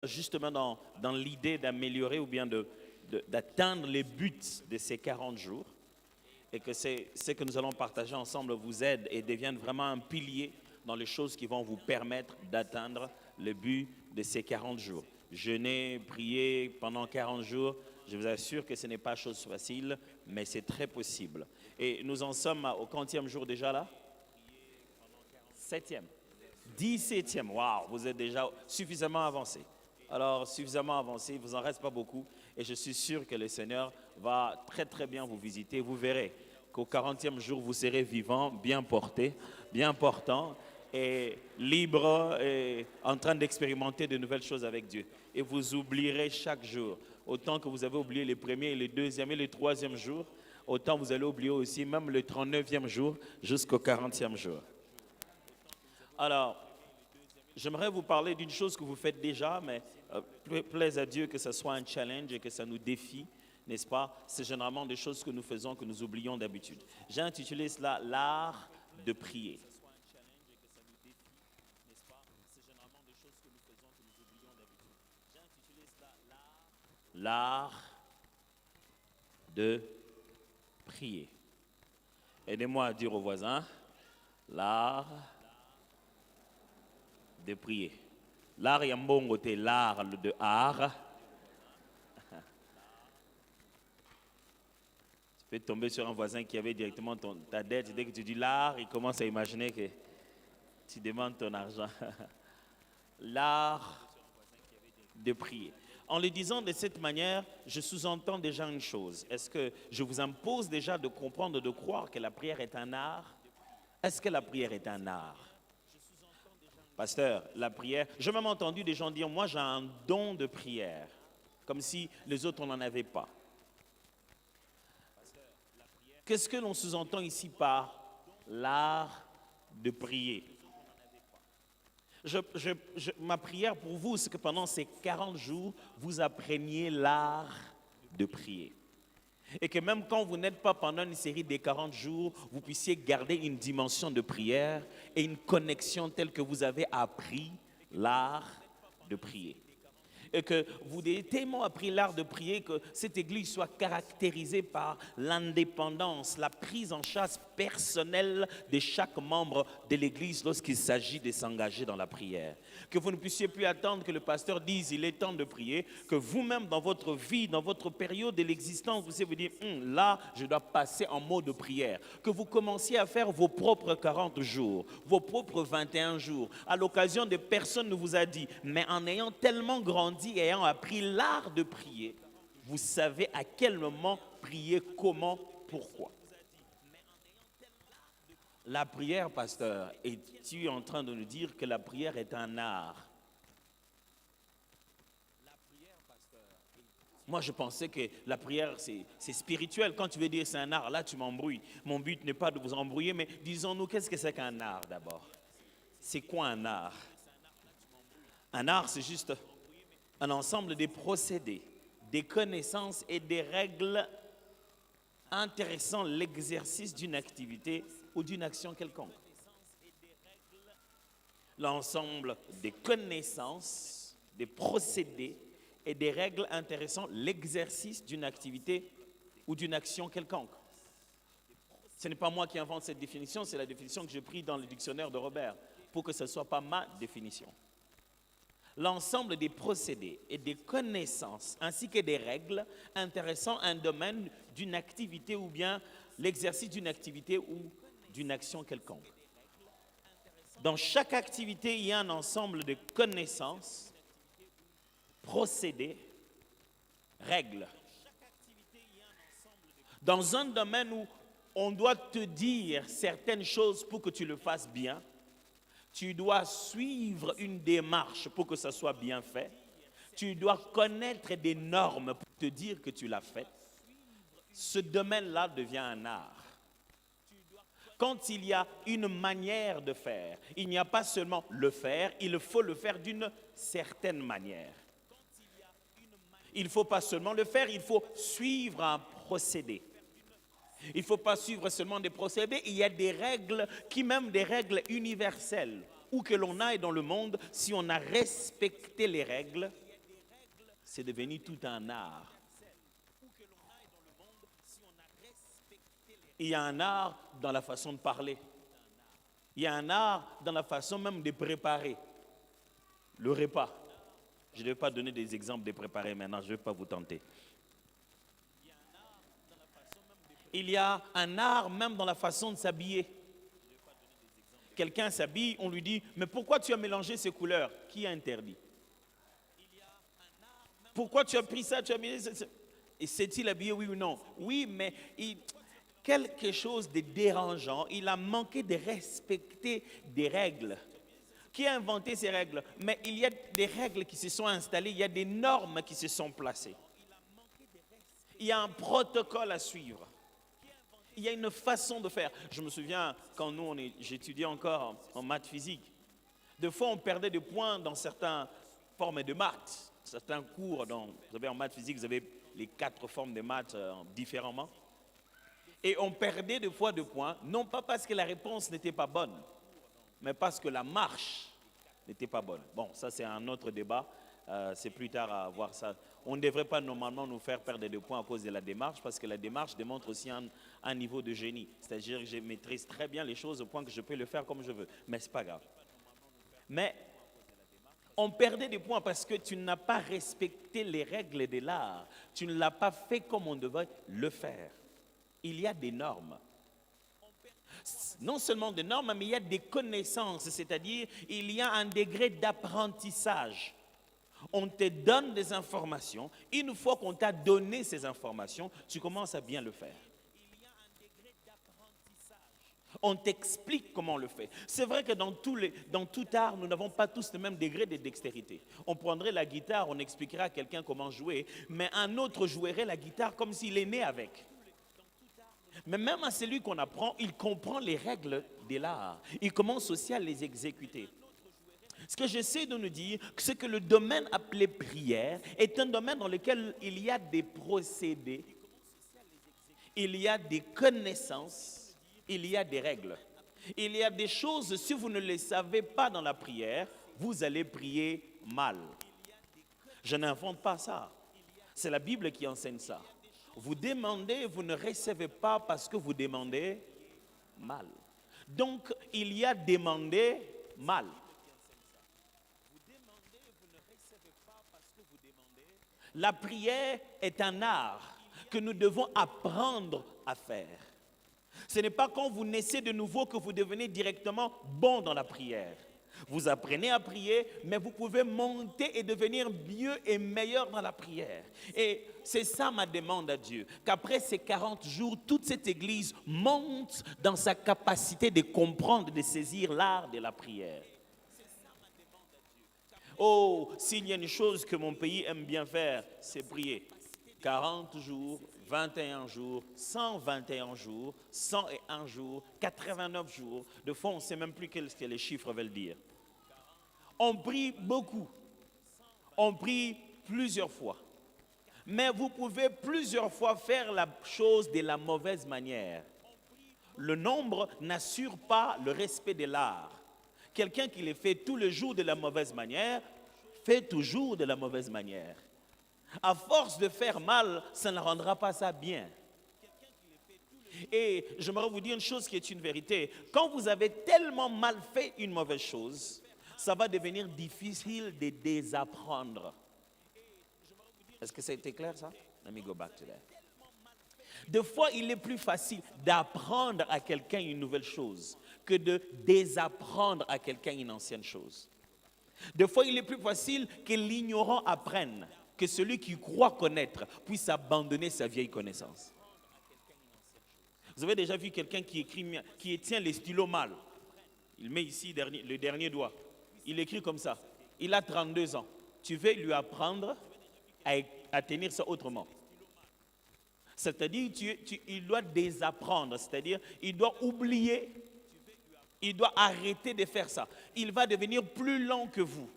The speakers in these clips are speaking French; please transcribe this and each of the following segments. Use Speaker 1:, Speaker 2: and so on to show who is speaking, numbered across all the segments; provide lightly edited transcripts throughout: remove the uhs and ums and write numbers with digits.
Speaker 1: justement dans l'idée d'améliorer ou bien d'atteindre les buts de ces 40 jours et que ce que nous allons partager ensemble vous aide et devienne vraiment un pilier dans les choses qui vont vous permettre d'atteindre le but de ces 40 jours. Jeûner, prier pendant 40 jours, je vous assure que ce n'est pas chose facile, mais c'est très possible. Et nous en sommes au quantième jour déjà là? Septième. 17e, waouh, vous êtes déjà suffisamment avancé. Alors, suffisamment avancé, il ne vous en reste pas beaucoup. Et je suis sûr que le Seigneur va très très bien vous visiter. Vous verrez qu'au 40e jour, vous serez vivant, bien porté, bien portant et libre et en train d'expérimenter de nouvelles choses avec Dieu. Et vous oublierez chaque jour. Autant que vous avez oublié les premiers, les deuxièmes et les troisième jours, autant vous allez oublier aussi même le 39e jour jusqu'au 40e jour. Alors, j'aimerais vous parler d'une chose que vous faites déjà, mais plaise à Dieu que ce soit un challenge et que ça nous défie, n'est-ce pas? C'est généralement des choses que nous faisons, que nous oublions d'habitude. J'ai intitulé cela l'art de prier. L'art de prier. Aidez-moi à dire aux voisins, l'art de prier. L'art yambongo te l'art de art. Tu peux tomber sur un voisin qui avait directement ta dette. Dès que tu dis l'art, il commence à imaginer que tu demandes ton argent. L'art de prier. En le disant de cette manière, je sous-entends déjà une chose. Est-ce que je vous impose déjà de comprendre, de croire que la prière est un art? Est-ce que la prière est un art? Pasteur, la prière, j'ai même entendu des gens dire, moi j'ai un don de prière, comme si les autres n'en avaient pas. Qu'est-ce que l'on sous-entend ici par l'art de prier? Ma prière pour vous, c'est que pendant ces 40 jours, vous appreniez l'art de prier. Et que même quand vous n'êtes pas pendant une série des 40 jours, vous puissiez garder une dimension de prière et une connexion telle que vous avez appris l'art de prier. Et que vous ayez tellement appris l'art de prier que cette église soit caractérisée par l'indépendance, la prise en charge personnelle de chaque membre de l'église lorsqu'il s'agit de s'engager dans la prière. Que vous ne puissiez plus attendre que le pasteur dise il est temps de prier, que vous-même dans votre vie, dans votre période de l'existence, vous puissiez vous dire là je dois passer en mode de prière. Que vous commenciez à faire vos propres 40 jours, vos propres 21 jours. À l'occasion de personne ne vous a dit, mais en ayant tellement grandi et ayant appris l'art de prier, vous savez à quel moment prier, comment, pourquoi. La prière, pasteur, es-tu en train de nous dire que la prière est un art? Moi, je pensais que la prière, c'est spirituel. Quand tu veux dire c'est un art, là, tu m'embrouilles. Mon but n'est pas de vous embrouiller, mais disons-nous, qu'est-ce que c'est qu'un art d'abord? C'est quoi un art? Un art, c'est juste un ensemble de procédés, des connaissances et des règles intéressant l'exercice d'une activité ou d'une action quelconque. L'ensemble des connaissances, des procédés et des règles intéressant l'exercice d'une activité ou d'une action quelconque. Ce n'est pas moi qui invente cette définition, c'est la définition que j'ai prise dans le dictionnaire de Robert, pour que ce ne soit pas ma définition. L'ensemble des procédés et des connaissances ainsi que des règles intéressant un domaine d'une activité ou bien l'exercice d'une activité ou d'une action quelconque. Dans chaque activité, il y a un ensemble de connaissances, procédés, règles. Dans un domaine où on doit te dire certaines choses pour que tu le fasses bien, tu dois suivre une démarche pour que ça soit bien fait. Tu dois connaître des normes pour te dire que tu l'as fait. Ce domaine-là devient un art. Quand il y a une manière de faire, il n'y a pas seulement le faire, il faut le faire d'une certaine manière. Il ne faut pas seulement le faire, il faut suivre un procédé. Il ne faut pas suivre seulement des procédés, il y a des règles, qui même des règles universelles. Où que l'on aille dans le monde, si on a respecté les règles, C'est devenu tout un art. Il y a un art dans la façon de parler. Il y a un art dans la façon même de préparer le repas. Je ne vais pas donner des exemples de préparer maintenant, je ne vais pas vous tenter. Il y a un art même dans la façon de s'habiller. Quelqu'un s'habille, on lui dit, mais pourquoi tu as mélangé ces couleurs? Qui a interdit? Pourquoi tu as pris ça, tu as mis ça? Et s'est-il habillé, oui ou non? Oui, mais quelque chose de dérangeant, il a manqué de respecter des règles. Qui a inventé ces règles? Mais il y a des règles qui se sont installées, il y a des normes qui se sont placées. Il y a un protocole à suivre. Il y a une façon de faire. Je me souviens, quand j'étudiais encore en maths physique, des fois on perdait des points dans certaines formes de maths, certains cours. Vous savez, en maths physique, vous avez les 4 formes de maths différemment. Et on perdait des fois des points, non pas parce que la réponse n'était pas bonne, mais parce que la marche n'était pas bonne. Bon, ça c'est un autre débat, c'est plus tard à voir ça. On ne devrait pas normalement nous faire perdre des points à cause de la démarche, parce que la démarche démontre aussi un niveau de génie. C'est-à-dire que je maîtrise très bien les choses au point que je peux le faire comme je veux, mais ce n'est pas grave. Mais on perdait des points parce que tu n'as pas respecté les règles de l'art. Tu ne l'as pas fait comme on devait le faire. Il y a des normes. Non seulement des normes, mais il y a des connaissances, c'est-à-dire il y a un degré d'apprentissage. On te donne des informations. Une fois qu'on t'a donné ces informations, tu commences à bien le faire. On t'explique comment on le fait. C'est vrai que dans tout art, nous n'avons pas tous le même degré de dextérité. On prendrait la guitare, on expliquerait à quelqu'un comment jouer, mais un autre jouerait la guitare comme s'il est né avec. Mais même à celui qu'on apprend, il comprend les règles de l'art. Il commence aussi à les exécuter. Ce que j'essaie de nous dire, c'est que le domaine appelé prière est un domaine dans lequel il y a des procédés, il y a des connaissances, il y a des règles. Il y a des choses, si vous ne les savez pas dans la prière, vous allez prier mal. Je n'invente pas ça. C'est la Bible qui enseigne ça. Vous demandez, vous ne recevez pas parce que vous demandez mal. Donc, il y a demandé mal. La prière est un art que nous devons apprendre à faire. Ce n'est pas quand vous naissez de nouveau que vous devenez directement bon dans la prière. Vous apprenez à prier, mais vous pouvez monter et devenir mieux et meilleur dans la prière. Et c'est ça ma demande à Dieu, qu'après ces 40 jours, toute cette église monte dans sa capacité de comprendre, de saisir l'art de la prière. Oh, s'il y a une chose que mon pays aime bien faire, c'est prier. 40 jours, 21 jours, 121 jours, 101 jours, 89 jours. De fois, on ne sait même plus ce que les chiffres veulent dire. On prie beaucoup. On prie plusieurs fois. Mais vous pouvez plusieurs fois faire la chose de la mauvaise manière. Le nombre n'assure pas le respect de l'art. Quelqu'un qui le fait tous les jours de la mauvaise manière, fait toujours de la mauvaise manière. À force de faire mal, ça ne rendra pas ça bien. Et j'aimerais vous dire une chose qui est une vérité. Quand vous avez tellement mal fait une mauvaise chose, ça va devenir difficile de désapprendre. Est-ce que ça a été clair ça? Let me go back to that. Des fois, il est plus facile d'apprendre à quelqu'un une nouvelle chose que de désapprendre à quelqu'un une ancienne chose. Des fois, il est plus facile que l'ignorant apprenne, que celui qui croit connaître puisse abandonner sa vieille connaissance. Vous avez déjà vu quelqu'un qui tient les stylos mal. Il met ici le dernier doigt. Il écrit comme ça. Il a 32 ans. Tu veux lui apprendre à tenir ça autrement. C'est-à-dire, il doit désapprendre. C'est-à-dire, il doit oublier. Il doit arrêter de faire ça. Il va devenir plus lent que vous.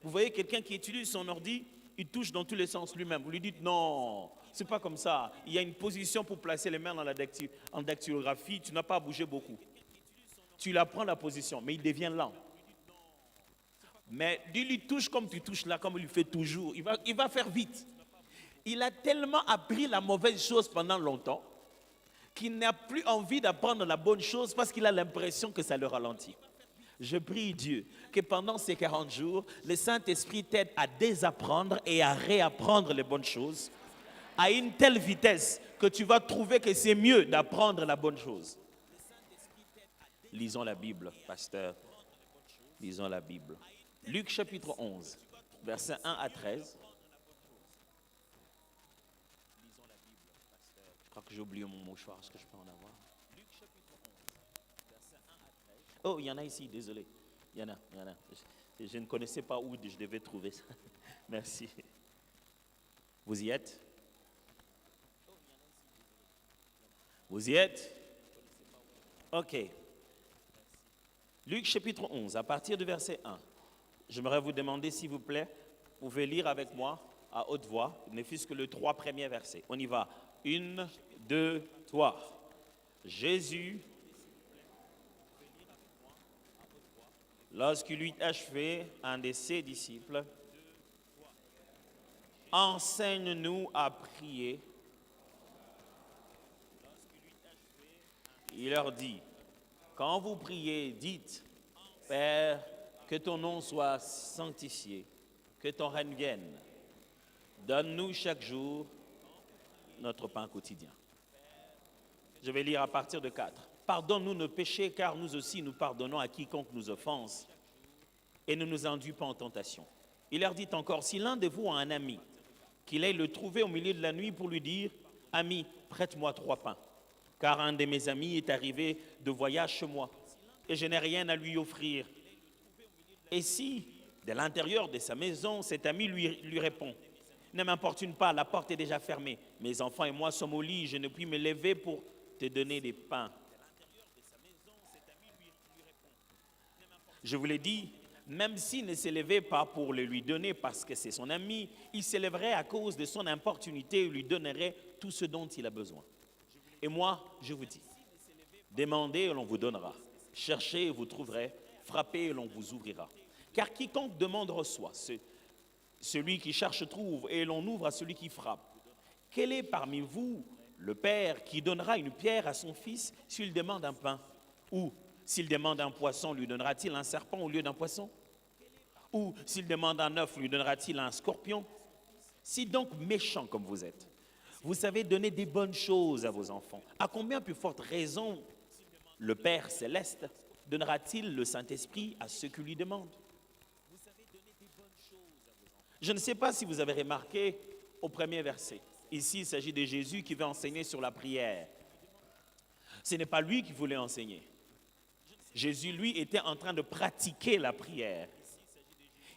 Speaker 1: Vous voyez quelqu'un qui utilise son ordi, il touche dans tous les sens lui-même. Vous lui dites non, c'est pas comme ça. Il y a une position pour placer les mains en dactylographie. Tu n'as pas à bouger beaucoup. Tu lui apprends la position, mais il devient lent. Mais dis-lui, touche comme tu touches là, comme il le fait toujours. Il va faire vite. Il a tellement appris la mauvaise chose pendant longtemps qu'il n'a plus envie d'apprendre la bonne chose parce qu'il a l'impression que ça le ralentit. Je prie Dieu que pendant ces 40 jours, le Saint-Esprit t'aide à désapprendre et à réapprendre les bonnes choses à une telle vitesse que tu vas trouver que c'est mieux d'apprendre la bonne chose. Lisons la Bible, pasteur. Lisons la Bible. Luc chapitre 11, versets 1 à 13. Je crois que j'ai oublié mon mouchoir. Est-ce que je peux en avoir? Oh, il y en a ici, désolé. Il y en a. Je ne connaissais pas où je devais trouver ça. Merci. Vous y êtes? Vous y êtes? Ok. Luc chapitre 11, à partir du verset 1. J'aimerais vous demander, s'il vous plaît, vous pouvez lire avec moi à haute voix, ne fût-ce que les 3 premiers versets. On y va. 1, 2, 3. Jésus, lorsqu'il eut achevé, un de ses disciples, enseigne-nous à prier. Il leur dit, quand vous priez, dites, Père, que ton nom soit sanctifié, que ton règne vienne. Donne-nous chaque jour notre pain quotidien. Je vais lire à partir de 4. Pardonne-nous nos péchés, car nous aussi nous pardonnons à quiconque nous offense, et ne nous induis pas en tentation. Il leur dit encore, si l'un de vous a un ami, qu'il aille le trouver au milieu de la nuit pour lui dire, ami, prête-moi 3 pains, car un de mes amis est arrivé de voyage chez moi, et je n'ai rien à lui offrir. Et si, de l'intérieur de sa maison, cet ami lui répond, ne m'importune pas, la porte est déjà fermée, mes enfants et moi sommes au lit, je ne puis me lever pour te donner des pains. Je vous l'ai dit, même s'il ne s'élevait pas pour le lui donner parce que c'est son ami, il s'élèverait à cause de son importunité et lui donnerait tout ce dont il a besoin. Et moi, je vous dis, demandez et l'on vous donnera, cherchez et vous trouverez, frappez et l'on vous ouvrira. Car quiconque demande reçoit, celui qui cherche trouve et l'on ouvre à celui qui frappe. Quel est parmi vous le père qui donnera une pierre à son fils s'il demande un pain? Ou s'il demande un poisson, lui donnera-t-il un serpent au lieu d'un poisson? Ou s'il demande un œuf, lui donnera-t-il un scorpion? Si donc méchant comme vous êtes, vous savez donner des bonnes choses à vos enfants, à combien plus forte raison le Père céleste donnera-t-il le Saint-Esprit à ceux qui lui demandent? Je ne sais pas si vous avez remarqué au premier verset. Ici, il s'agit de Jésus qui veut enseigner sur la prière. Ce n'est pas lui qui voulait enseigner. Jésus, lui, était en train de pratiquer la prière.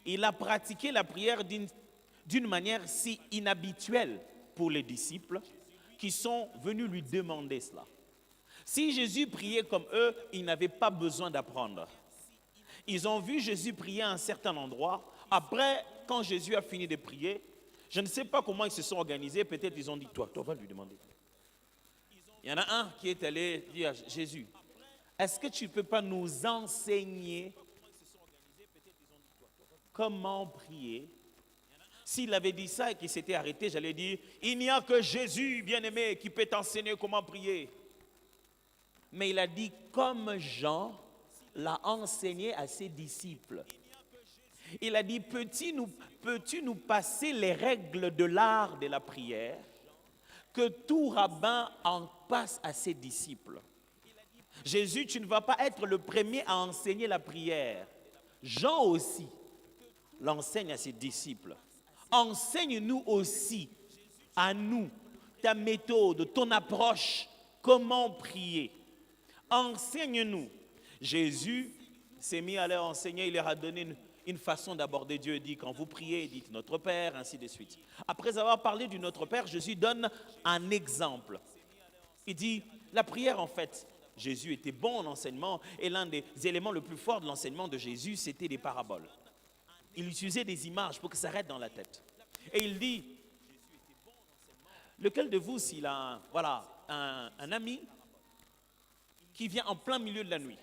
Speaker 1: Il a pratiqué la prière d'une manière si inhabituelle pour les disciples qui sont venus lui demander cela. Si Jésus priait comme eux, ils n'avaient pas besoin d'apprendre. Ils ont vu Jésus prier à un certain endroit. Après, quand Jésus a fini de prier, je ne sais pas comment ils se sont organisés. Peut-être ils ont dit, toi, va lui demander. Il y en a un qui est allé dire à Jésus, est-ce que tu ne peux pas nous enseigner comment prier? S'il avait dit ça et qu'il s'était arrêté, j'allais dire, il n'y a que Jésus, bien-aimé, qui peut t'enseigner comment prier. Mais il a dit, comme Jean l'a enseigné à ses disciples. Il a dit, peux-tu nous passer les règles de l'art de la prière, que tout rabbin en passe à ses disciples? Jésus, tu ne vas pas être le premier à enseigner la prière. Jean aussi l'enseigne à ses disciples. Enseigne-nous aussi, à nous, ta méthode, ton approche, comment prier. Enseigne-nous. Jésus s'est mis à leur enseigner, il leur a donné une façon d'aborder Dieu. Il dit, quand vous priez, dites Notre Père, ainsi de suite. Après avoir parlé du Notre Père, Jésus donne un exemple. Il dit, la prière en fait, Jésus était bon en enseignement et l'un des éléments les plus forts de l'enseignement de Jésus, c'était des paraboles. Il utilisait des images pour que ça reste dans la tête. Et il dit, lequel de vous, s'il a un ami qui vient en plein milieu de la nuit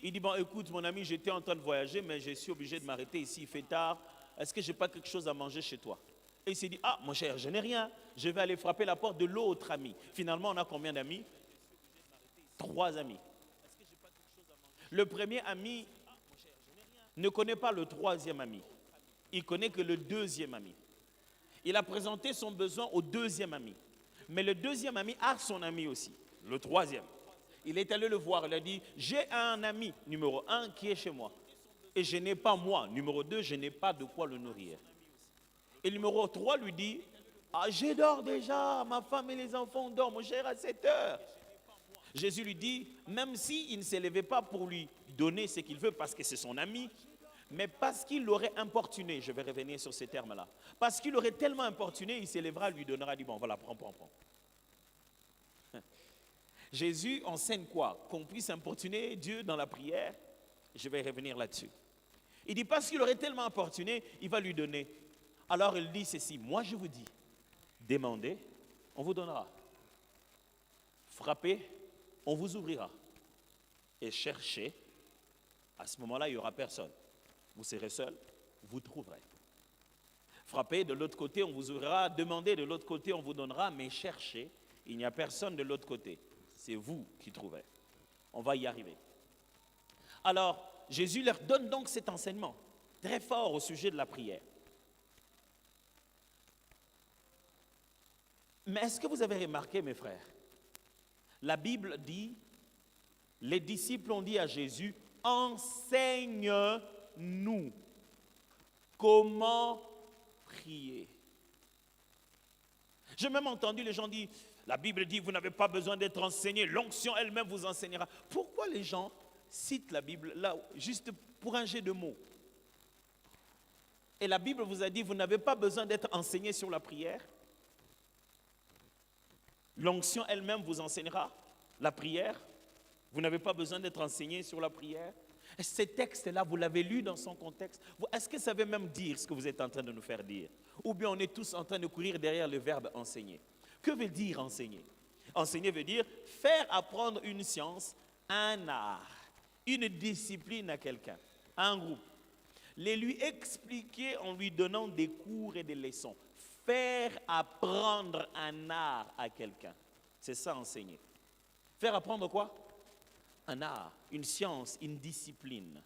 Speaker 1: Il dit, bon, écoute, mon ami, j'étais en train de voyager, mais je suis obligé de m'arrêter ici, il fait tard. Est-ce que je n'ai pas quelque chose à manger chez toi? Et il s'est dit, ah, mon cher, je n'ai rien. Je vais aller frapper la porte de l'autre ami. Finalement, on a combien d'amis? 3 amis. Le premier ami ne connaît pas le 3e ami. Il connaît que le 2e ami. Il a présenté son besoin au 2e ami. Mais le 2e ami a son ami aussi, le 3e. Il est allé le voir, il a dit, j'ai un ami, numéro 1, qui est chez moi. Et je n'ai pas moi. Numéro 2, je n'ai pas de quoi le nourrir. Et numéro 3 lui dit, ah, je dors déjà, ma femme et les enfants dorment, mon cher, à 7 heures. Jésus lui dit, même s'il ne s'est levé pas pour lui donner ce qu'il veut parce que c'est son ami, mais parce qu'il l'aurait importuné, je vais revenir sur ces termes-là, parce qu'il l'aurait tellement importuné, il s'élèvera, lui donnera, dit, bon, voilà, prends. Jésus enseigne quoi? Qu'on puisse importuner Dieu dans la prière. Je vais revenir là-dessus. Il dit, parce qu'il aurait tellement importuné, il va lui donner. Alors il dit ceci, moi je vous dis, demandez, on vous donnera. Frappez, on vous ouvrira. Et cherchez, à ce moment-là, il n'y aura personne. Vous serez seul, vous trouverez. Frappez, de l'autre côté, on vous ouvrira. Demandez, de l'autre côté, on vous donnera. Mais cherchez, il n'y a personne de l'autre côté. C'est vous qui trouverez. On va y arriver. Alors, Jésus leur donne donc cet enseignement très fort au sujet de la prière. Mais est-ce que vous avez remarqué, mes frères, la Bible dit, les disciples ont dit à Jésus, enseigne-nous comment prier. J'ai même entendu les gens dire, la Bible dit, vous n'avez pas besoin d'être enseigné, l'onction elle-même vous enseignera. Pourquoi les gens citent la Bible là, juste pour un jet de mots? Et la Bible vous a dit, vous n'avez pas besoin d'être enseigné sur la prière. L'onction elle-même vous enseignera la prière. Vous n'avez pas besoin d'être enseigné sur la prière. Et ces textes-là, vous l'avez lu dans son contexte. Est-ce que ça veut même dire ce que vous êtes en train de nous faire dire? Ou bien on est tous en train de courir derrière le verbe enseigner? Que veut dire enseigner? Enseigner veut dire faire apprendre une science, un art, une discipline à quelqu'un, à un groupe. Les lui expliquer en lui donnant des cours et des leçons. Faire apprendre un art à quelqu'un. C'est ça enseigner. Faire apprendre quoi? Un art, une science, une discipline.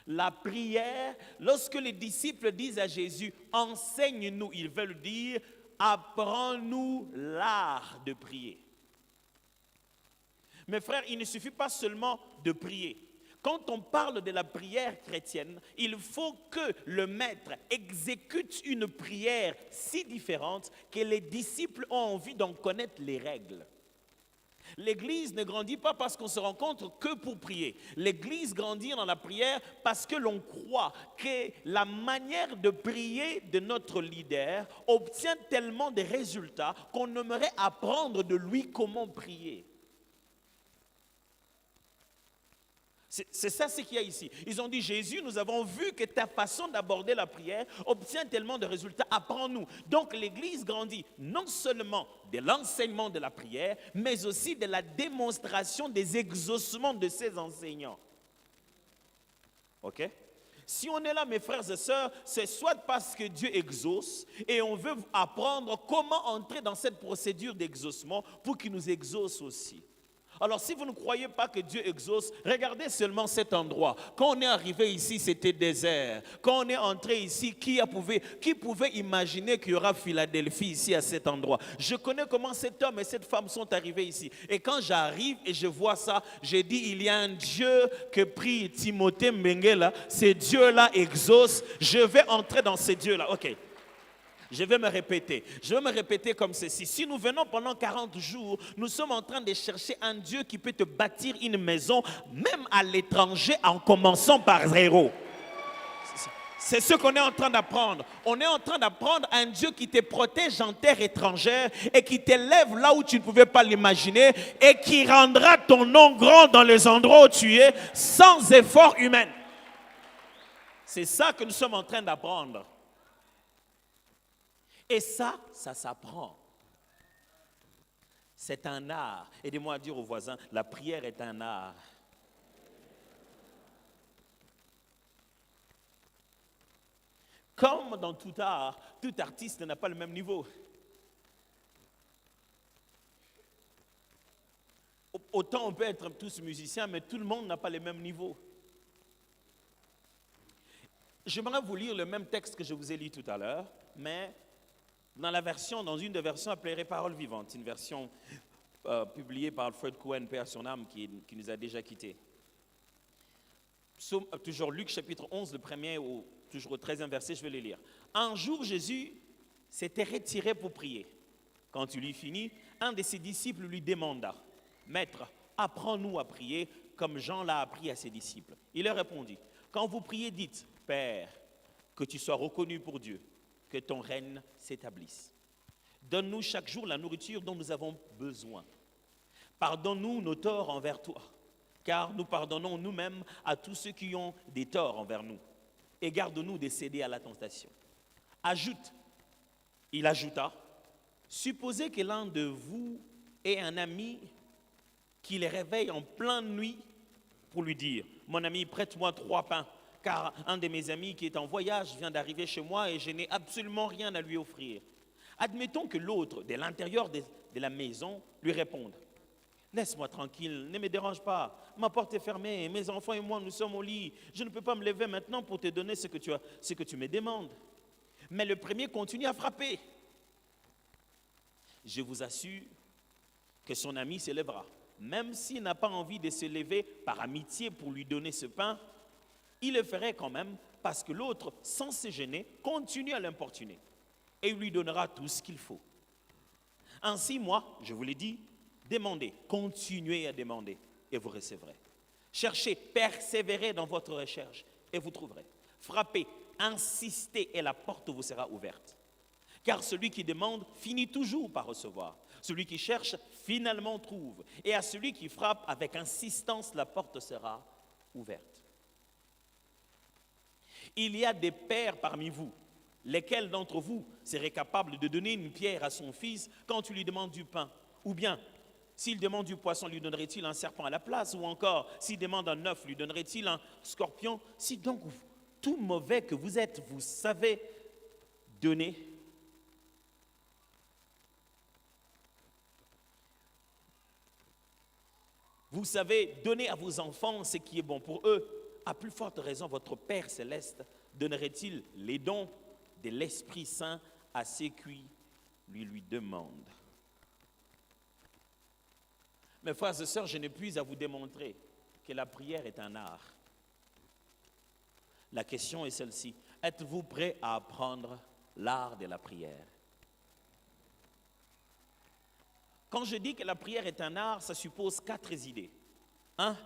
Speaker 1: La prière, lorsque les disciples disent à Jésus, enseigne-nous, ils veulent dire, apprends-nous l'art de prier. Mes frères, il ne suffit pas seulement de prier. Quand on parle de la prière chrétienne, il faut que le maître exécute une prière si différente que les disciples ont envie d'en connaître les règles. L'Église ne grandit pas parce qu'on se rencontre que pour prier. L'Église grandit dans la prière parce que l'on croit que la manière de prier de notre leader obtient tellement de résultats qu'on aimerait apprendre de lui comment prier. C'est ça ce qu'il y a ici. Ils ont dit, Jésus, nous avons vu que ta façon d'aborder la prière obtient tellement de résultats. Apprends-nous. Donc l'Église grandit non seulement de l'enseignement de la prière, mais aussi de la démonstration des exaucements de ses enseignants. Ok? Si on est là, mes frères et sœurs, c'est soit parce que Dieu exauce et on veut apprendre comment entrer dans cette procédure d'exaucement pour qu'il nous exauce aussi. Alors si vous ne croyez pas que Dieu exauce, regardez seulement cet endroit. Quand on est arrivé ici, c'était désert. Quand on est entré ici, qui pouvait imaginer qu'il y aura Philadelphie ici à cet endroit? Je connais comment cet homme et cette femme sont arrivés ici. Et quand j'arrive et je vois ça, j'ai dit, il y a un Dieu que prie Timothée Mbenguela. Ce Dieu-là exauce. Je vais entrer dans ce Dieu-là. Ok. Je vais me répéter comme ceci. Si nous venons pendant 40 jours, nous sommes en train de chercher un Dieu qui peut te bâtir une maison, même à l'étranger, en commençant par zéro. C'est ce qu'on est en train d'apprendre. On est en train d'apprendre un Dieu qui te protège en terre étrangère et qui t'élève là où tu ne pouvais pas l'imaginer et qui rendra ton nom grand dans les endroits où tu es sans effort humain. C'est ça que nous sommes en train d'apprendre. Et ça s'apprend. C'est un art. Aidez-moi à dire aux voisins, la prière est un art. Comme dans tout art, tout artiste n'a pas le même niveau. Autant on peut être tous musiciens, mais tout le monde n'a pas le même niveau. J'aimerais vous lire le même texte que je vous ai lu tout à l'heure, mais dans une des versions appelée Paroles vivantes, une version publiée par Fred Cohen, paix à son âme, qui nous a déjà quittés. Toujours Luc chapitre 11, le premier toujours au 13e verset, je vais le lire. Un jour, Jésus s'était retiré pour prier. Quand il eut fini, un de ses disciples lui demanda, « Maître, apprends-nous à prier comme Jean l'a appris à ses disciples. » Il leur répondit, « Quand vous priez, dites, « Père, que tu sois reconnu pour Dieu, que ton règne s'établisse. Donne-nous chaque jour la nourriture dont nous avons besoin. Pardonne-nous nos torts envers toi, car nous pardonnons nous-mêmes à tous ceux qui ont des torts envers nous. Et garde-nous de céder à la tentation. » Il ajouta, « Supposez que l'un de vous ait un ami qui le réveille en pleine nuit pour lui dire, « Mon ami, prête-moi 3 pains, car un de mes amis qui est en voyage vient d'arriver chez moi et je n'ai absolument rien à lui offrir. » Admettons que l'autre, de l'intérieur de la maison, lui réponde, « Laisse-moi tranquille, ne me dérange pas, ma porte est fermée, mes enfants et moi nous sommes au lit, je ne peux pas me lever maintenant pour te donner ce que tu me demandes. » Mais le premier continue à frapper. Je vous assure que son ami se lèvera, même s'il n'a pas envie de se lever par amitié pour lui donner ce pain, il le ferait quand même parce que l'autre, sans se gêner, continue à l'importuner et il lui donnera tout ce qu'il faut. Ainsi, moi, je vous l'ai dit, demandez, continuez à demander et vous recevrez. Cherchez, persévérez dans votre recherche et vous trouverez. Frappez, insistez et la porte vous sera ouverte. Car celui qui demande finit toujours par recevoir. Celui qui cherche finalement trouve. Et à celui qui frappe avec insistance, la porte sera ouverte. Il y a des pères parmi vous. Lesquels d'entre vous seraient capables de donner une pierre à son fils quand tu lui demandes du pain? Ou bien, s'il demande du poisson, lui donnerait-il un serpent à la place? Ou encore, s'il demande un œuf, lui donnerait-il un scorpion? Si donc, tout mauvais que vous êtes, vous savez donner, vous savez donner à vos enfants ce qui est bon pour eux, à plus forte raison, votre Père céleste donnerait-il les dons de l'Esprit Saint à ceux qui lui demandent. Mes frères et sœurs, je n'ai plus à vous démontrer que la prière est un art. La question est celle-ci. Êtes-vous prêt à apprendre l'art de la prière? Quand je dis que la prière est un art, ça suppose 4 idées. 1.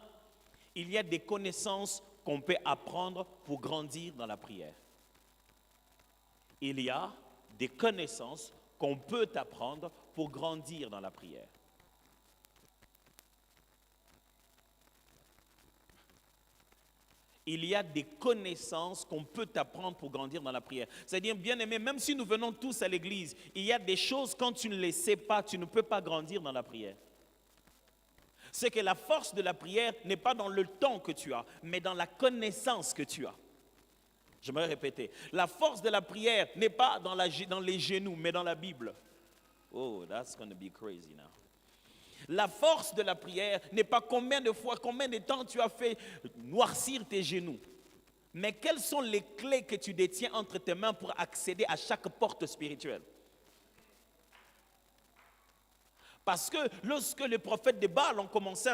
Speaker 1: Il y a des connaissances qu'on peut apprendre pour grandir dans la prière. Il y a des connaissances qu'on peut apprendre pour grandir dans la prière. Il y a des connaissances qu'on peut apprendre pour grandir dans la prière. C'est-à-dire, bien aimé, même si nous venons tous à l'église, il y a des choses, quand tu ne les sais pas, tu ne peux pas grandir dans la prière. C'est que la force de la prière n'est pas dans le temps que tu as, mais dans la connaissance que tu as. J'aimerais répéter. La force de la prière n'est pas dans les genoux, mais dans la Bible. Oh, that's going to be crazy now. La force de la prière n'est pas combien de temps tu as fait noircir tes genoux, mais quelles sont les clés que tu détiens entre tes mains pour accéder à chaque porte spirituelle. Parce que lorsque les prophètes de Baal ont commencé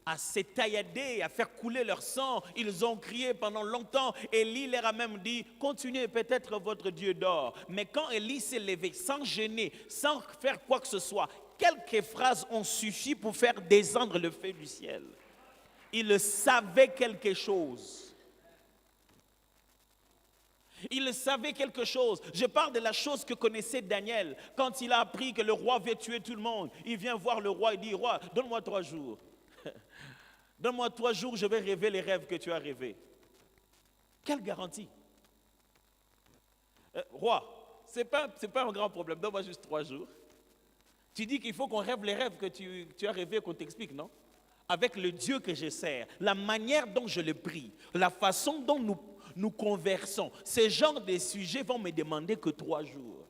Speaker 1: à s'étaillader, à faire couler leur sang, ils ont crié pendant longtemps. Élie leur a même dit, continuez, peut-être votre Dieu dort. Mais quand Élie s'est levé, sans gêner, sans faire quoi que ce soit, quelques phrases ont suffi pour faire descendre le feu du ciel. Il savait quelque chose. Il savait quelque chose. Je parle de la chose que connaissait Daniel. Quand il a appris que le roi veut tuer tout le monde, il vient voir le roi et dit, roi, donne-moi 3 jours. Donne-moi 3 jours, je vais rêver les rêves que tu as rêvés. Quelle garantie? Roi, ce n'est pas un grand problème, donne-moi juste 3 jours. Tu dis qu'il faut qu'on rêve les rêves que tu as rêvés, qu'on t'explique, non? Avec le Dieu que je sers, la manière dont je le prie, la façon dont nous conversons. Ce genre de sujets vont me demander que 3 jours.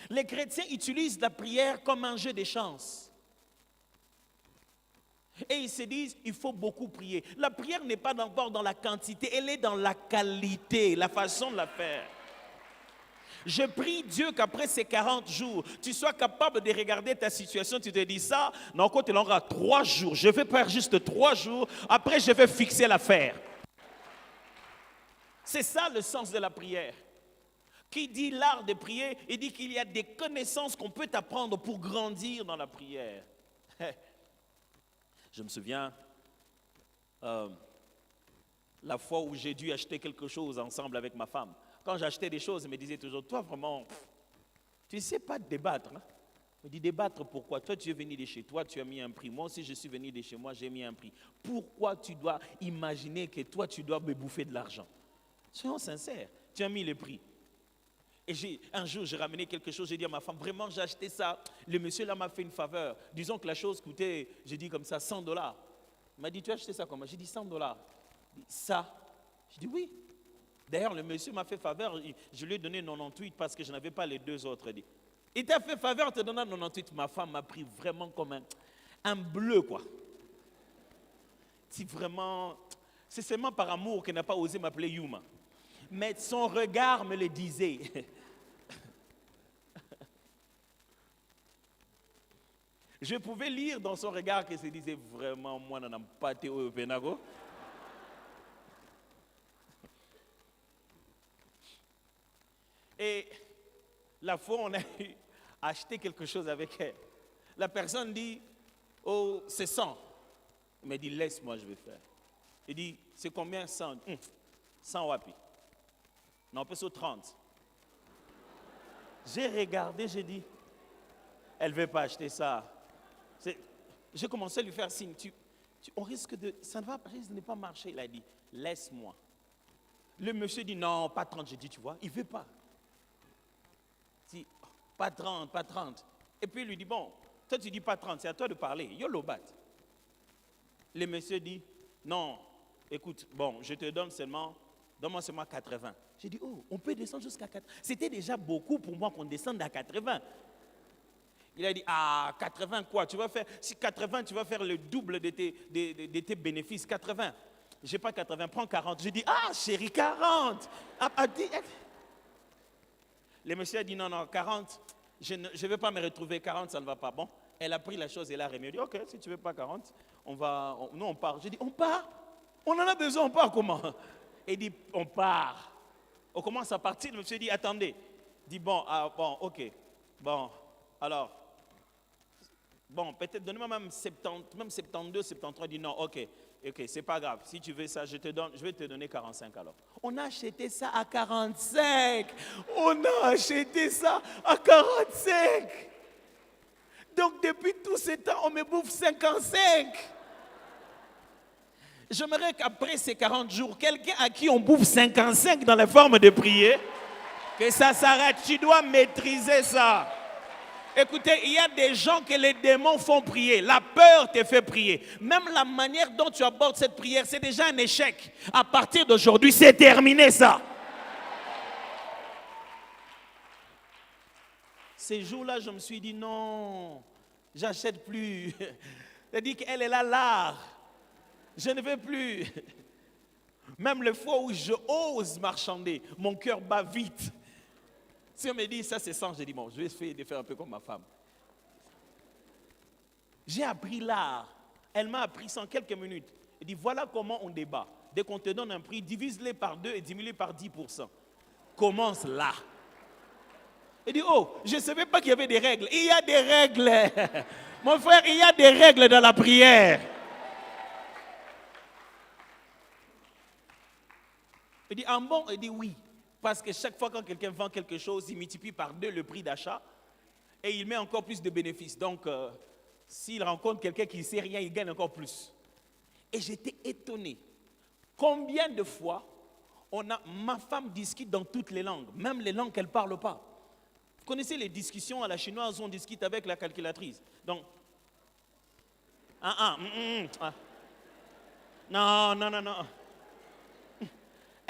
Speaker 1: Les chrétiens utilisent la prière comme un jeu de chance. Et ils se disent, il faut beaucoup prier. La prière n'est pas d'abord dans la quantité, elle est dans la qualité, la façon de la faire. Je prie Dieu qu'après ces 40 jours, tu sois capable de regarder ta situation, tu te dis ça, non, quand il aura 3 jours, je vais faire juste 3 jours, après je vais fixer l'affaire. C'est ça le sens de la prière. Qui dit l'art de prier, il dit qu'il y a des connaissances qu'on peut apprendre pour grandir dans la prière. Je me souviens, la fois où j'ai dû acheter quelque chose ensemble avec ma femme. Quand j'achetais des choses, elle me disait toujours, toi vraiment, tu ne sais pas débattre. Hein? Je me dis, débattre pourquoi? Toi, tu es venu de chez toi, tu as mis un prix. Moi aussi, je suis venu de chez moi, j'ai mis un prix. Pourquoi tu dois imaginer que toi, tu dois me bouffer de l'argent? Soyons sincères, tu as mis le prix. Et un jour, j'ai ramené quelque chose, j'ai dit à ma femme, vraiment, j'ai acheté ça. Le monsieur là m'a fait une faveur. Disons que la chose coûtait, j'ai dit comme ça, $100. Il m'a dit, tu as acheté ça comment? J'ai dit $100. Ça? J'ai dit oui. D'ailleurs, le monsieur m'a fait faveur, je lui ai donné 98 parce que je n'avais pas les 2 autres. Il t'a fait faveur en te donnant 98. Ma femme m'a pris vraiment comme un bleu, quoi. C'est vraiment, c'est seulement par amour qu'elle n'a pas osé m'appeler Yuma. Mais son regard me le disait. Je pouvais lire dans son regard qu'elle se disait vraiment, moi, je n'en ai pas été au Pénago. Et la fois, on a acheté quelque chose avec elle. La personne dit, oh, c'est 100. Il m'a dit, laisse-moi, je vais faire. Il dit, c'est combien 100? 100 wapi. Non, peut-être 30. J'ai regardé, j'ai dit, elle ne veut pas acheter ça. J'ai commencé à lui faire signe. On risque de, ça ne va risque de ne pas marcher. Il a dit, laisse-moi. Le monsieur dit, non, pas 30. J'ai dit, tu vois, il ne veut pas. Pas 30, pas 30. Et puis il lui dit, bon, toi tu dis pas 30, c'est à toi de parler. Yolobat. Le monsieur dit, non, écoute, bon, je te donne seulement, donne-moi seulement 80. J'ai dit, oh, on peut descendre jusqu'à 80. C'était déjà beaucoup pour moi qu'on descende à 80. Il a dit, ah, 80 quoi? Tu vas faire, si 80, tu vas faire le double de tes bénéfices. 80. J'ai pas 80, prends 40. J'ai dit, ah, chérie, 40. Le monsieur a dit, non, non, 40, je ne vais pas me retrouver, 40, ça ne va pas. Bon, elle a pris la chose et l'a remis. Elle dit, ok, si tu ne veux pas 40, nous on part. J'ai dit, on part? On en a besoin, on part comment? Il dit, on part. On commence à partir, le monsieur dit, attendez. Il dit, bon, ok, bon, alors, bon, peut-être donnez-moi même 70, même 72, 73. Il dit, non, ok, c'est pas grave. Si tu veux ça, je vais te donner 45 alors. On a acheté ça à 45. On a acheté ça à 45. Donc depuis tout ce temps, on me bouffe 55. J'aimerais qu'après ces 40 jours, quelqu'un à qui on bouffe 55 dans la forme de prier, que ça s'arrête. Tu dois maîtriser ça. Écoutez, il y a des gens que les démons font prier. La peur te fait prier. Même la manière dont tu abordes cette prière, c'est déjà un échec. À partir d'aujourd'hui, c'est terminé ça. Ces jours-là, je me suis dit non, j'achète plus. C'est-à-dire qu'elle est là, l'art. Je ne veux plus. Même les fois où je ose marchander, mon cœur bat vite. Si on me dit ça c'est 100, je dis bon, je vais essayer de faire un peu comme ma femme. J'ai appris l'art. Elle m'a appris ça en quelques minutes. Elle dit voilà comment on débat. Dès qu'on te donne un prix, divise-les par 2 et diminue par 10%. Commence là. Elle dit oh, je ne savais pas qu'il y avait des règles. Il y a des règles. Mon frère, il y a des règles dans la prière. Elle dit, ah bon? Elle dit oui. Parce que chaque fois quand quelqu'un vend quelque chose, il multiplie par 2 le prix d'achat et il met encore plus de bénéfices. Donc, s'il rencontre quelqu'un qui ne sait rien, il gagne encore plus. Et j'étais étonné. Combien de fois ma femme discute dans toutes les langues, même les langues qu'elle ne parle pas. Vous connaissez les discussions à la chinoise où on discute avec la calculatrice. Donc, non.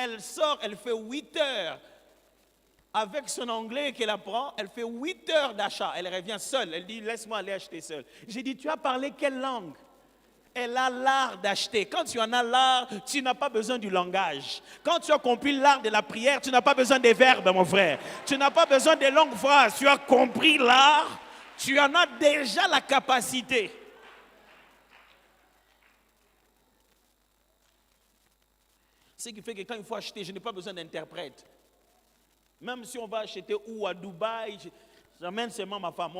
Speaker 1: Elle sort, elle fait 8 heures. Avec son anglais qu'elle apprend, elle fait 8 heures d'achat. Elle revient seule. Elle dit, laisse-moi aller acheter seule. J'ai dit, tu as parlé quelle langue? Elle a l'art d'acheter. Quand tu en as l'art, tu n'as pas besoin du langage. Quand tu as compris l'art de la prière, tu n'as pas besoin des verbes, mon frère. Tu n'as pas besoin des longues phrases. Tu as compris l'art, tu en as déjà la capacité. Ce qui fait que quand il faut acheter, je n'ai pas besoin d'interprète. Même si on va acheter ou à Dubaï, j'emmène seulement ma femme.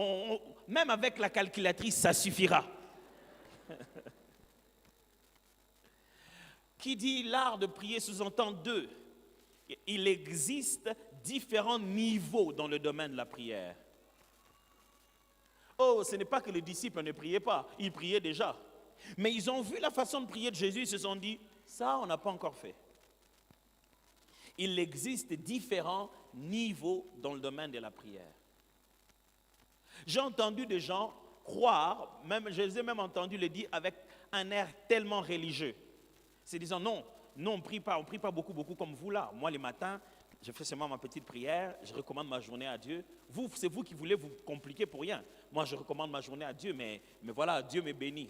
Speaker 1: Même avec la calculatrice, ça suffira. Qui dit l'art de prier sous-entend deux. Il existe différents niveaux dans le domaine de la prière. Oh, ce n'est pas que les disciples ne priaient pas, ils priaient déjà. Mais ils ont vu la façon de prier de Jésus, ils se sont dit, ça on n'a pas encore fait. Il existe différents niveaux dans le domaine de la prière. J'ai entendu des gens croire, même, je les ai même entendus le dire avec un air tellement religieux. C'est disant non, on ne prie pas beaucoup comme vous là. Moi, les matins, je fais seulement ma petite prière, je recommande ma journée à Dieu. Vous, c'est vous qui voulez vous compliquer pour rien. Moi, je recommande ma journée à Dieu, mais voilà, Dieu me bénit.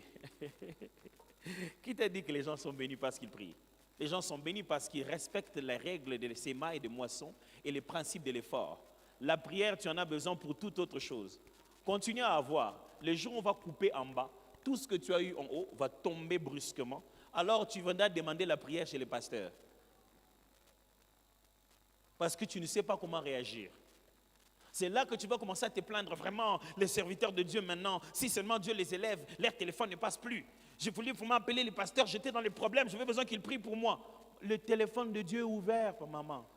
Speaker 1: Qui t'a dit que les gens sont bénis parce qu'ils prient? Les gens sont bénis parce qu'ils respectent les règles de séma et de moisson et les principes de l'effort. La prière, tu en as besoin pour toute autre chose. Continue à avoir. Le jour où on va couper en bas, tout ce que tu as eu en haut va tomber brusquement. Alors tu viendras demander la prière chez les pasteurs. Parce que tu ne sais pas comment réagir. C'est là que tu vas commencer à te plaindre. Vraiment, les serviteurs de Dieu maintenant, si seulement Dieu les élève, leur téléphone ne passe plus. J'ai voulu m'appeler les pasteurs, j'étais dans les problèmes, j'avais besoin qu'ils prient pour moi. Le téléphone de Dieu est ouvert, maman.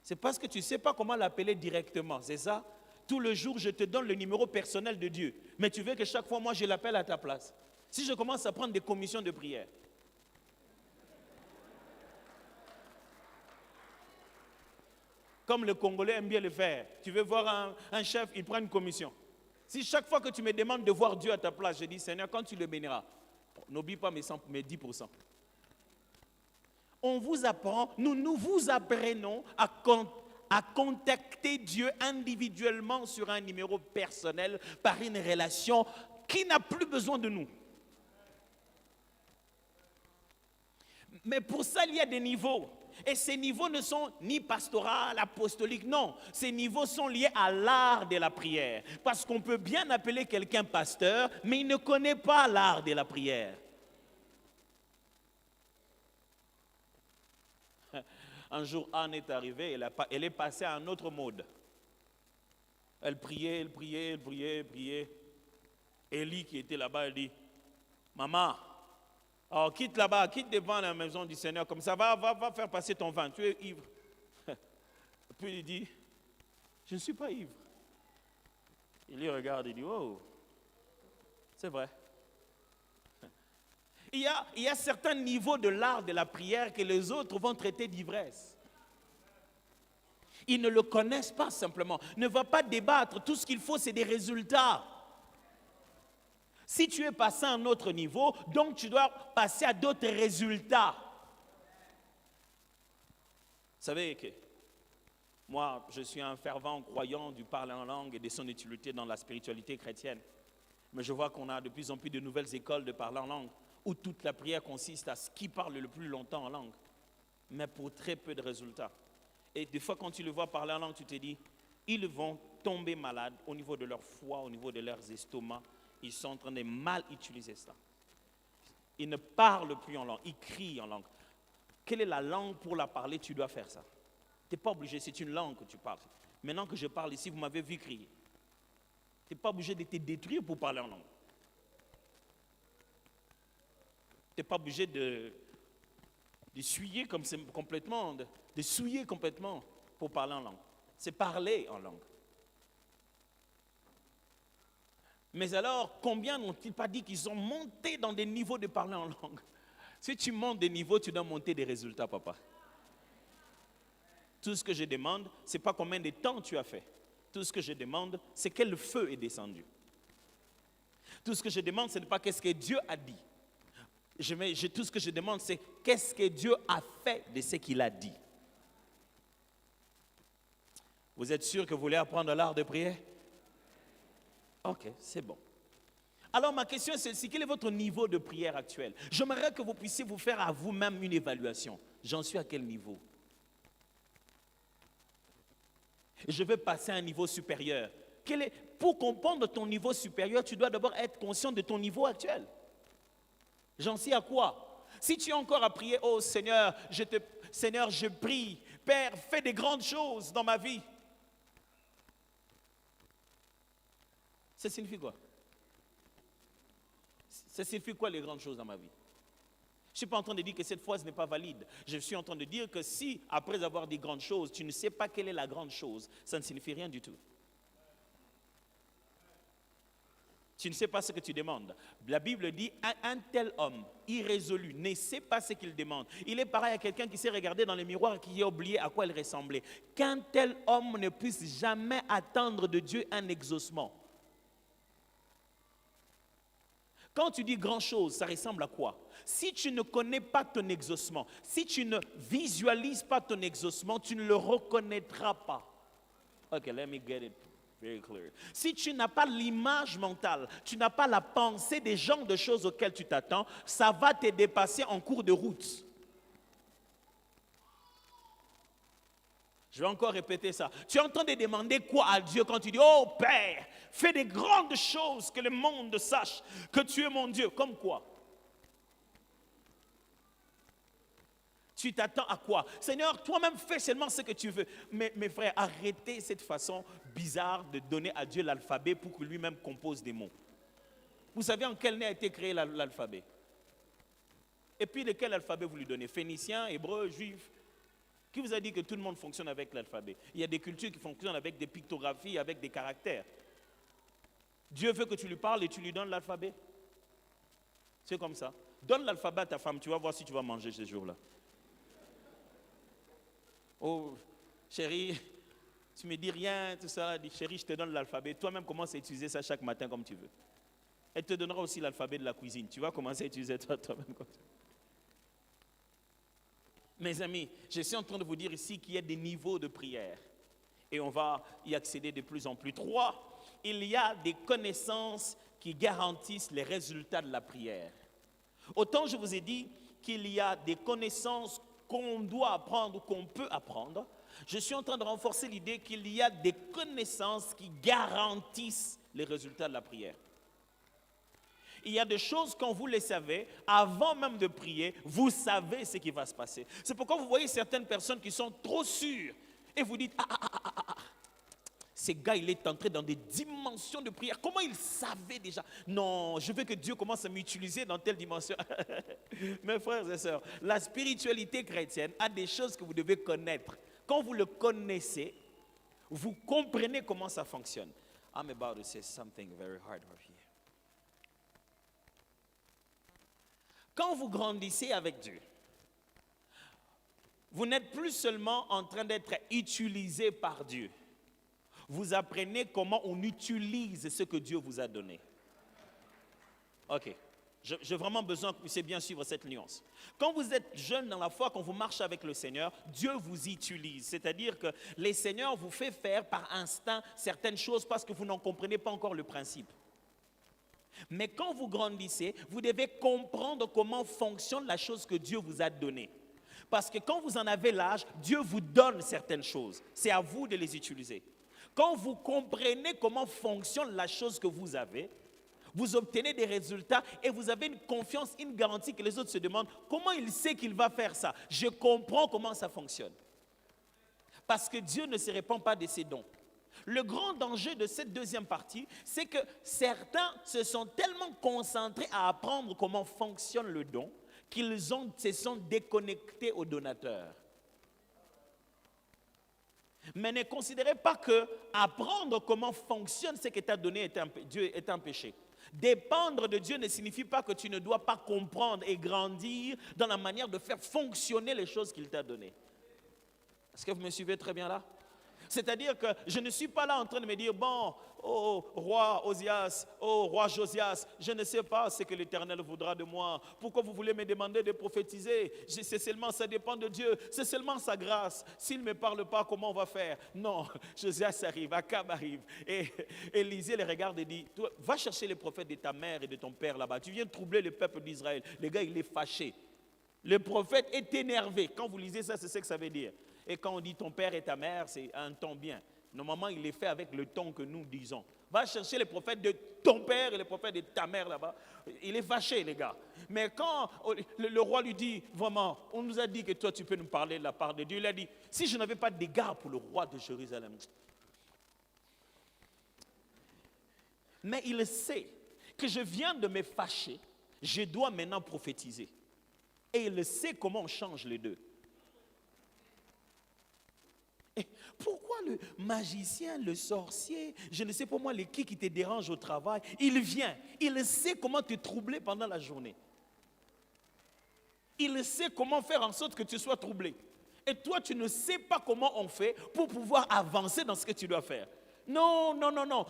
Speaker 1: C'est parce que tu ne sais pas comment l'appeler directement, c'est ça? Tout le jour, je te donne le numéro personnel de Dieu. Mais tu veux que chaque fois, moi, je l'appelle à ta place. Si je commence à prendre des commissions de prière, comme le Congolais aime bien le faire, tu veux voir un chef, il prend une commission. Si chaque fois que tu me demandes de voir Dieu à ta place, je dis, Seigneur, quand tu le béniras, n'oublie pas mes 10%. On vous apprend, nous vous apprenons à contacter Dieu individuellement sur un numéro personnel par une relation qui n'a plus besoin de nous. Mais pour ça, il y a des niveaux. Et ces niveaux ne sont ni pastoraux, apostoliques, non. Ces niveaux sont liés à l'art de la prière. Parce qu'on peut bien appeler quelqu'un pasteur, mais il ne connaît pas l'art de la prière. Un jour, Anne est arrivée, elle est passée à un autre mode. Elle priait. Élie qui était là-bas, elle dit, maman, alors quitte là-bas, quitte devant la maison du Seigneur, comme ça, va faire passer ton vin, tu es ivre. Puis il dit, je ne suis pas ivre. Il y regarde, il dit, oh, c'est vrai. Il y a certains niveaux de l'art de la prière que les autres vont traiter d'ivresse. Ils ne le connaissent pas simplement. Ne va pas débattre. Tout ce qu'il faut, c'est des résultats. Si tu es passé à un autre niveau, donc tu dois passer à d'autres résultats. Vous savez que moi, je suis un fervent croyant du parler en langue et de son utilité dans la spiritualité chrétienne. Mais je vois qu'on a de plus en plus de nouvelles écoles de parler en langue, où toute la prière consiste à ce qui parle le plus longtemps en langue, mais pour très peu de résultats. Et des fois, quand tu le vois parler en langue, tu te dis, ils vont tomber malades au niveau de leur foie, au niveau de leurs estomacs. Ils sont en train de mal utiliser ça. Ils ne parlent plus en langue, ils crient en langue. Quelle est la langue pour la parler? Tu dois faire ça. Tu n'es pas obligé, c'est une langue que tu parles. Maintenant que je parle ici, vous m'avez vu crier. Tu n'es pas obligé de te détruire pour parler en langue. Tu n'es pas obligé de souiller complètement, de souiller complètement pour parler en langue. C'est parler en langue. Mais alors, combien n'ont-ils pas dit qu'ils ont monté dans des niveaux de parler en langue? Si tu montes des niveaux, tu dois monter des résultats, papa. Tout ce que je demande, ce n'est pas combien de temps tu as fait. Tout ce que je demande, c'est quel feu est descendu. Tout ce que je demande, ce n'est pas qu'est-ce que Dieu a dit. Tout ce que je demande, c'est qu'est-ce que Dieu a fait de ce qu'il a dit. Vous êtes sûr que vous voulez apprendre l'art de prier? Ok, c'est bon. Alors ma question est celle-ci, quel est votre niveau de prière actuel? J'aimerais que vous puissiez vous faire à vous-même une évaluation. J'en suis à quel niveau? Je veux passer à un niveau supérieur. Pour comprendre ton niveau supérieur, tu dois d'abord être conscient de ton niveau actuel. J'en suis à quoi? Si tu es encore à prier, oh Seigneur, Seigneur, je prie, Père, fais des grandes choses dans ma vie. Ça signifie quoi? Ça signifie quoi les grandes choses dans ma vie? Je ne suis pas en train de dire que cette phrase n'est pas valide. Je suis en train de dire que si, après avoir dit grandes choses, tu ne sais pas quelle est la grande chose, ça ne signifie rien du tout. Tu ne sais pas ce que tu demandes. La Bible dit, un tel homme irrésolu ne sait pas ce qu'il demande. Il est pareil à quelqu'un qui s'est regardé dans le miroir et qui a oublié à quoi il ressemblait. Qu'un tel homme ne puisse jamais attendre de Dieu un exaucement. Quand tu dis grand chose, ça ressemble à quoi? Si tu ne connais pas ton exaucement, si tu ne visualises pas ton exaucement, tu ne le reconnaîtras pas. Ok, let me get it very clear. Si tu n'as pas l'image mentale, tu n'as pas la pensée des genres de choses auxquelles tu t'attends, ça va te dépasser en cours de route. Je vais encore répéter ça. Tu es en train de demander quoi à Dieu quand tu dis, oh Père, fais des grandes choses que le monde sache que tu es mon Dieu. Comme quoi? Tu t'attends à quoi? Seigneur, toi-même fais seulement ce que tu veux. Mais mes frères, arrêtez cette façon bizarre de donner à Dieu l'alphabet pour que lui-même compose des mots. Vous savez en quelle année a été créé l'alphabet? Et puis de quel alphabet vous lui donnez? Phénicien, hébreu, juif? Qui vous a dit que tout le monde fonctionne avec l'alphabet? Il y a des cultures qui fonctionnent avec des pictographies, avec des caractères. Dieu veut que tu lui parles et tu lui donnes l'alphabet. C'est comme ça. Donne l'alphabet à ta femme, tu vas voir si tu vas manger ce jour-là. Oh, chérie, tu me dis rien, tout ça. Dis, chérie, je te donne l'alphabet. Toi-même, commence à utiliser ça chaque matin comme tu veux. Elle te donnera aussi l'alphabet de la cuisine. Tu vas commencer à utiliser toi-même comme ça. Mes amis, je suis en train de vous dire ici qu'il y a des niveaux de prière. Et on va y accéder de plus en plus. 3, il y a des connaissances qui garantissent les résultats de la prière. Autant je vous ai dit qu'il y a des connaissances qu'on doit apprendre ou qu'on peut apprendre, je suis en train de renforcer l'idée qu'il y a des connaissances qui garantissent les résultats de la prière. Il y a des choses, quand vous les savez, avant même de prier, vous savez ce qui va se passer. C'est pourquoi vous voyez certaines personnes qui sont trop sûres et vous dites, ce gars, il est entré dans des dimensions de prière. Comment il savait déjà? Non, je veux que Dieu commence à m'utiliser dans telle dimension. Mes frères et sœurs, la spiritualité chrétienne a des choses que vous devez connaître. Quand vous le connaissez, vous comprenez comment ça fonctionne. I'm about to say something very hard here. Quand vous grandissez avec Dieu, vous n'êtes plus seulement en train d'être utilisé par Dieu. Vous apprenez comment on utilise ce que Dieu vous a donné. Ok, j'ai vraiment besoin que vous puissiez bien suivre cette nuance. Quand vous êtes jeune dans la foi, quand vous marchez avec le Seigneur, Dieu vous utilise. C'est-à-dire que le Seigneur vous fait faire par instinct certaines choses parce que vous n'en comprenez pas encore le principe. Mais quand vous grandissez, vous devez comprendre comment fonctionne la chose que Dieu vous a donnée. Parce que quand vous en avez l'âge, Dieu vous donne certaines choses. C'est à vous de les utiliser. Quand vous comprenez comment fonctionne la chose que vous avez, vous obtenez des résultats et vous avez une confiance, une garantie que les autres se demandent comment il sait qu'il va faire ça. Je comprends comment ça fonctionne. Parce que Dieu ne se répand pas de ses dons. Le grand danger de cette deuxième partie, c'est que certains se sont tellement concentrés à apprendre comment fonctionne le don qu'ils se sont déconnectés au donateur. Mais ne considérez pas que apprendre comment fonctionne ce que t'a donné Dieu est un péché. Dépendre de Dieu ne signifie pas que tu ne dois pas comprendre et grandir dans la manière de faire fonctionner les choses qu'il t'a données. Est-ce que vous me suivez très bien là? C'est-à-dire que je ne suis pas là en train de me dire, bon, oh roi Osias, oh roi Josias, je ne sais pas ce que l'Éternel voudra de moi. Pourquoi vous voulez me demander de prophétiser? C'est seulement, ça dépend de Dieu, c'est seulement sa grâce. S'il ne me parle pas, comment on va faire? Non, Josias arrive, Akab arrive. Et Élisée les regarde et dit, toi, va chercher les prophètes de ta mère et de ton père là-bas. Tu viens troubler le peuple d'Israël. Le gars, il est fâché. Le prophète est énervé. Quand vous lisez ça, c'est ce que ça veut dire. Et quand on dit ton père et ta mère, c'est un ton bien. Normalement, il est fait avec le ton que nous disons. Va chercher les prophètes de ton père et les prophètes de ta mère là-bas. Il est fâché, les gars. Mais quand le roi lui dit, vraiment, on nous a dit que toi, tu peux nous parler de la part de Dieu. Il a dit, si je n'avais pas d'égard pour le roi de Jérusalem. Mais il sait que je viens de me fâcher. Je dois maintenant prophétiser. Et il sait comment on change les deux. Et pourquoi le magicien, le sorcier, je ne sais pas moi, qui te dérange au travail, il vient, il sait comment te troubler pendant la journée. Il sait comment faire en sorte que tu sois troublé. Et toi, tu ne sais pas comment on fait pour pouvoir avancer dans ce que tu dois faire. Non, non, non, non.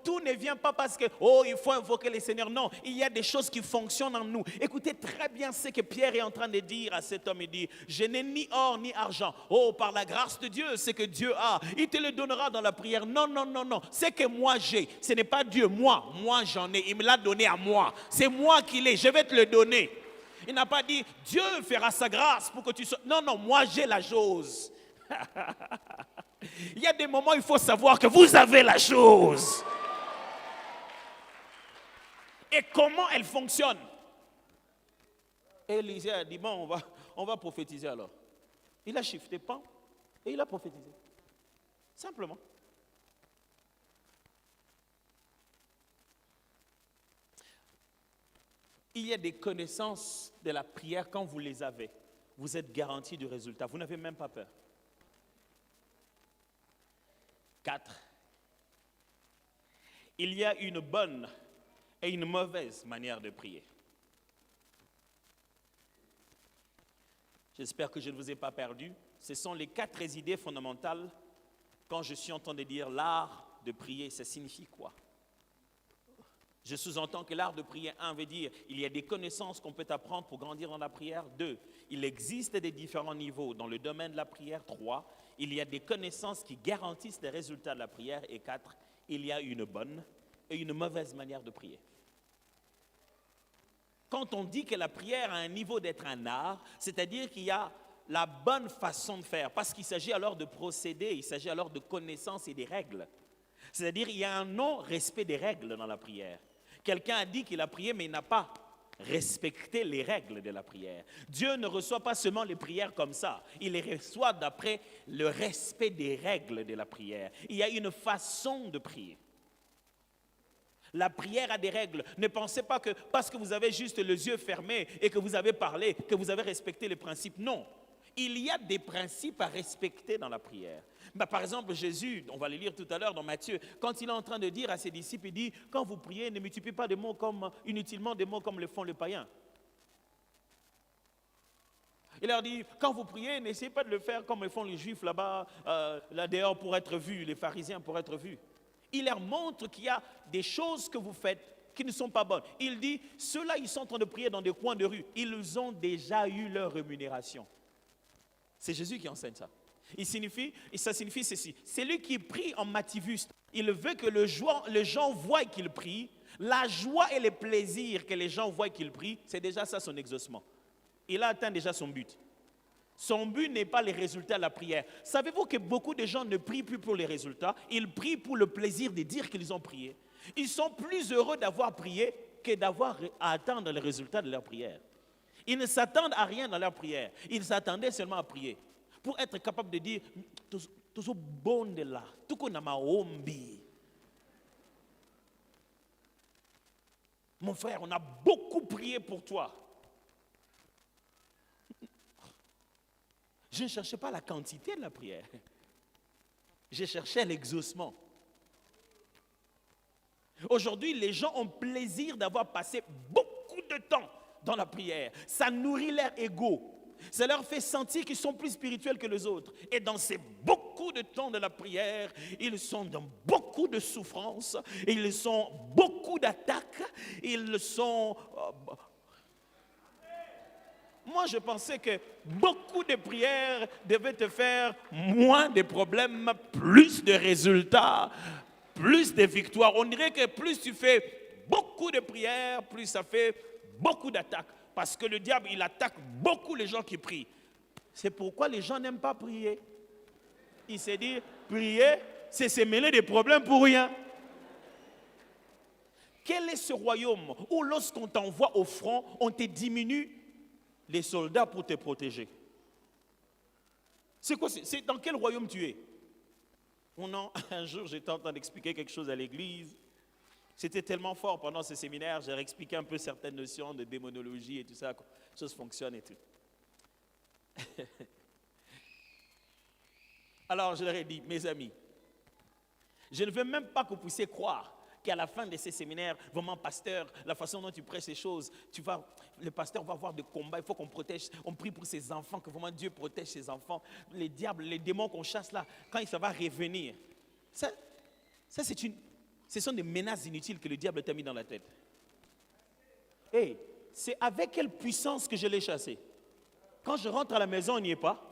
Speaker 1: Tout ne vient pas parce que, oh, il faut invoquer le Seigneur. Non, il y a des choses qui fonctionnent en nous. Écoutez très bien ce que Pierre est en train de dire à cet homme. Il dit, je n'ai ni or ni argent. Oh, par la grâce de Dieu, ce que Dieu a, il te le donnera dans la prière. Non, non, non, non. Ce que moi j'ai, ce n'est pas Dieu. Moi j'en ai. Il me l'a donné à moi. C'est moi qui l'ai. Je vais te le donner. Il n'a pas dit, Dieu fera sa grâce pour que tu sois... Non, non, moi j'ai la chose. Il y a des moments où il faut savoir que vous avez la chose. Et comment elle fonctionne. Et Élisée a dit, bon, on va prophétiser alors. Il a shifté pan et il a prophétisé. Simplement. Il y a des connaissances de la prière, quand vous les avez, vous êtes garanti du résultat. Vous n'avez même pas peur. 4. Il y a une bonne et une mauvaise manière de prier. J'espère que je ne vous ai pas perdu. Ce sont les 4 idées fondamentales. Quand je suis en train de dire l'art de prier, ça signifie quoi? Je sous-entends que l'art de prier, 1, veut dire il y a des connaissances qu'on peut apprendre pour grandir dans la prière. 2, il existe des différents niveaux dans le domaine de la prière. 3, il y a des connaissances qui garantissent les résultats de la prière. Et 4, il y a une bonne et une mauvaise manière de prier. Quand on dit que la prière a un niveau d'être un art, c'est-à-dire qu'il y a la bonne façon de faire, parce qu'il s'agit alors de procéder, il s'agit alors de connaissances et des règles. C'est-à-dire qu'il y a un non-respect des règles dans la prière. Quelqu'un a dit qu'il a prié, mais il n'a pas respecté les règles de la prière. Dieu ne reçoit pas seulement les prières comme ça, il les reçoit d'après le respect des règles de la prière. Il y a une façon de prier. La prière a des règles. Ne pensez pas que parce que vous avez juste les yeux fermés et que vous avez parlé, que vous avez respecté les principes. Non. Il y a des principes à respecter dans la prière. Par exemple, Jésus, on va le lire tout à l'heure dans Matthieu, quand il est en train de dire à ses disciples, il dit, quand vous priez, ne multipliez pas de mots inutilement des mots comme le font les païens. Il leur dit, quand vous priez, n'essayez pas de le faire comme le font les juifs là-bas, là dehors pour être vus, les pharisiens pour être vus. Il leur montre qu'il y a des choses que vous faites qui ne sont pas bonnes. Il dit, ceux-là, ils sont en train de prier dans des coins de rue. Ils ont déjà eu leur rémunération. C'est Jésus qui enseigne ça. Ça signifie ceci. Celui qui prie en mativus, il veut que les gens voient qu'il prie. La joie et le plaisir que les gens voient qu'il prie, c'est déjà ça son exaucement. Il a atteint déjà son but. Son but n'est pas les résultats de la prière. Savez-vous que beaucoup de gens ne prient plus pour les résultats? Ils prient pour le plaisir de dire qu'ils ont prié. Ils sont plus heureux d'avoir prié que d'avoir à attendre les résultats de leur prière. Ils ne s'attendent à rien dans leur prière. Ils s'attendaient seulement à prier. Pour être capable de dire, tout bon de là, tout qu'on a ma ombi. Mon frère, on a beaucoup prié pour toi. Je ne cherchais pas la quantité de la prière. Je cherchais l'exaucement. Aujourd'hui, les gens ont plaisir d'avoir passé beaucoup de temps dans la prière. Ça nourrit leur ego. Ça leur fait sentir qu'ils sont plus spirituels que les autres. Et dans ces beaucoup beaucoup de temps de la prière, ils sont dans beaucoup de souffrances, ils ont beaucoup d'attaques, ils sont... Moi, je pensais que beaucoup de prières devaient te faire moins de problèmes, plus de résultats, plus de victoires. On dirait que plus tu fais beaucoup de prières, plus ça fait beaucoup d'attaques. Parce que le diable, il attaque beaucoup les gens qui prient. C'est pourquoi les gens n'aiment pas prier. Il s'est dit, prier, c'est se mêler des problèmes pour rien. Quel est ce royaume où lorsqu'on t'envoie au front, on te diminue les soldats pour te protéger? C'est quoi? C'est dans quel royaume tu es? Un jour, j'étais en train d'expliquer quelque chose à l'église. C'était tellement fort pendant ce séminaire, j'ai expliqué un peu certaines notions de démonologie et tout ça, comment les choses fonctionnent et tout. Alors je leur ai dit, mes amis, je ne veux même pas que vous puissiez croire qu'à la fin de ces séminaires, vraiment pasteur, la façon dont tu prêches ces choses, le pasteur va avoir des combats, il faut qu'on protège, on prie pour ses enfants, que vraiment Dieu protège ses enfants. Les diables, les démons qu'on chasse là, quand ça va revenir, ce sont des menaces inutiles que le diable t'a mis dans la tête. Et c'est avec quelle puissance que je l'ai chassé? Quand je rentre à la maison, il n'y est pas.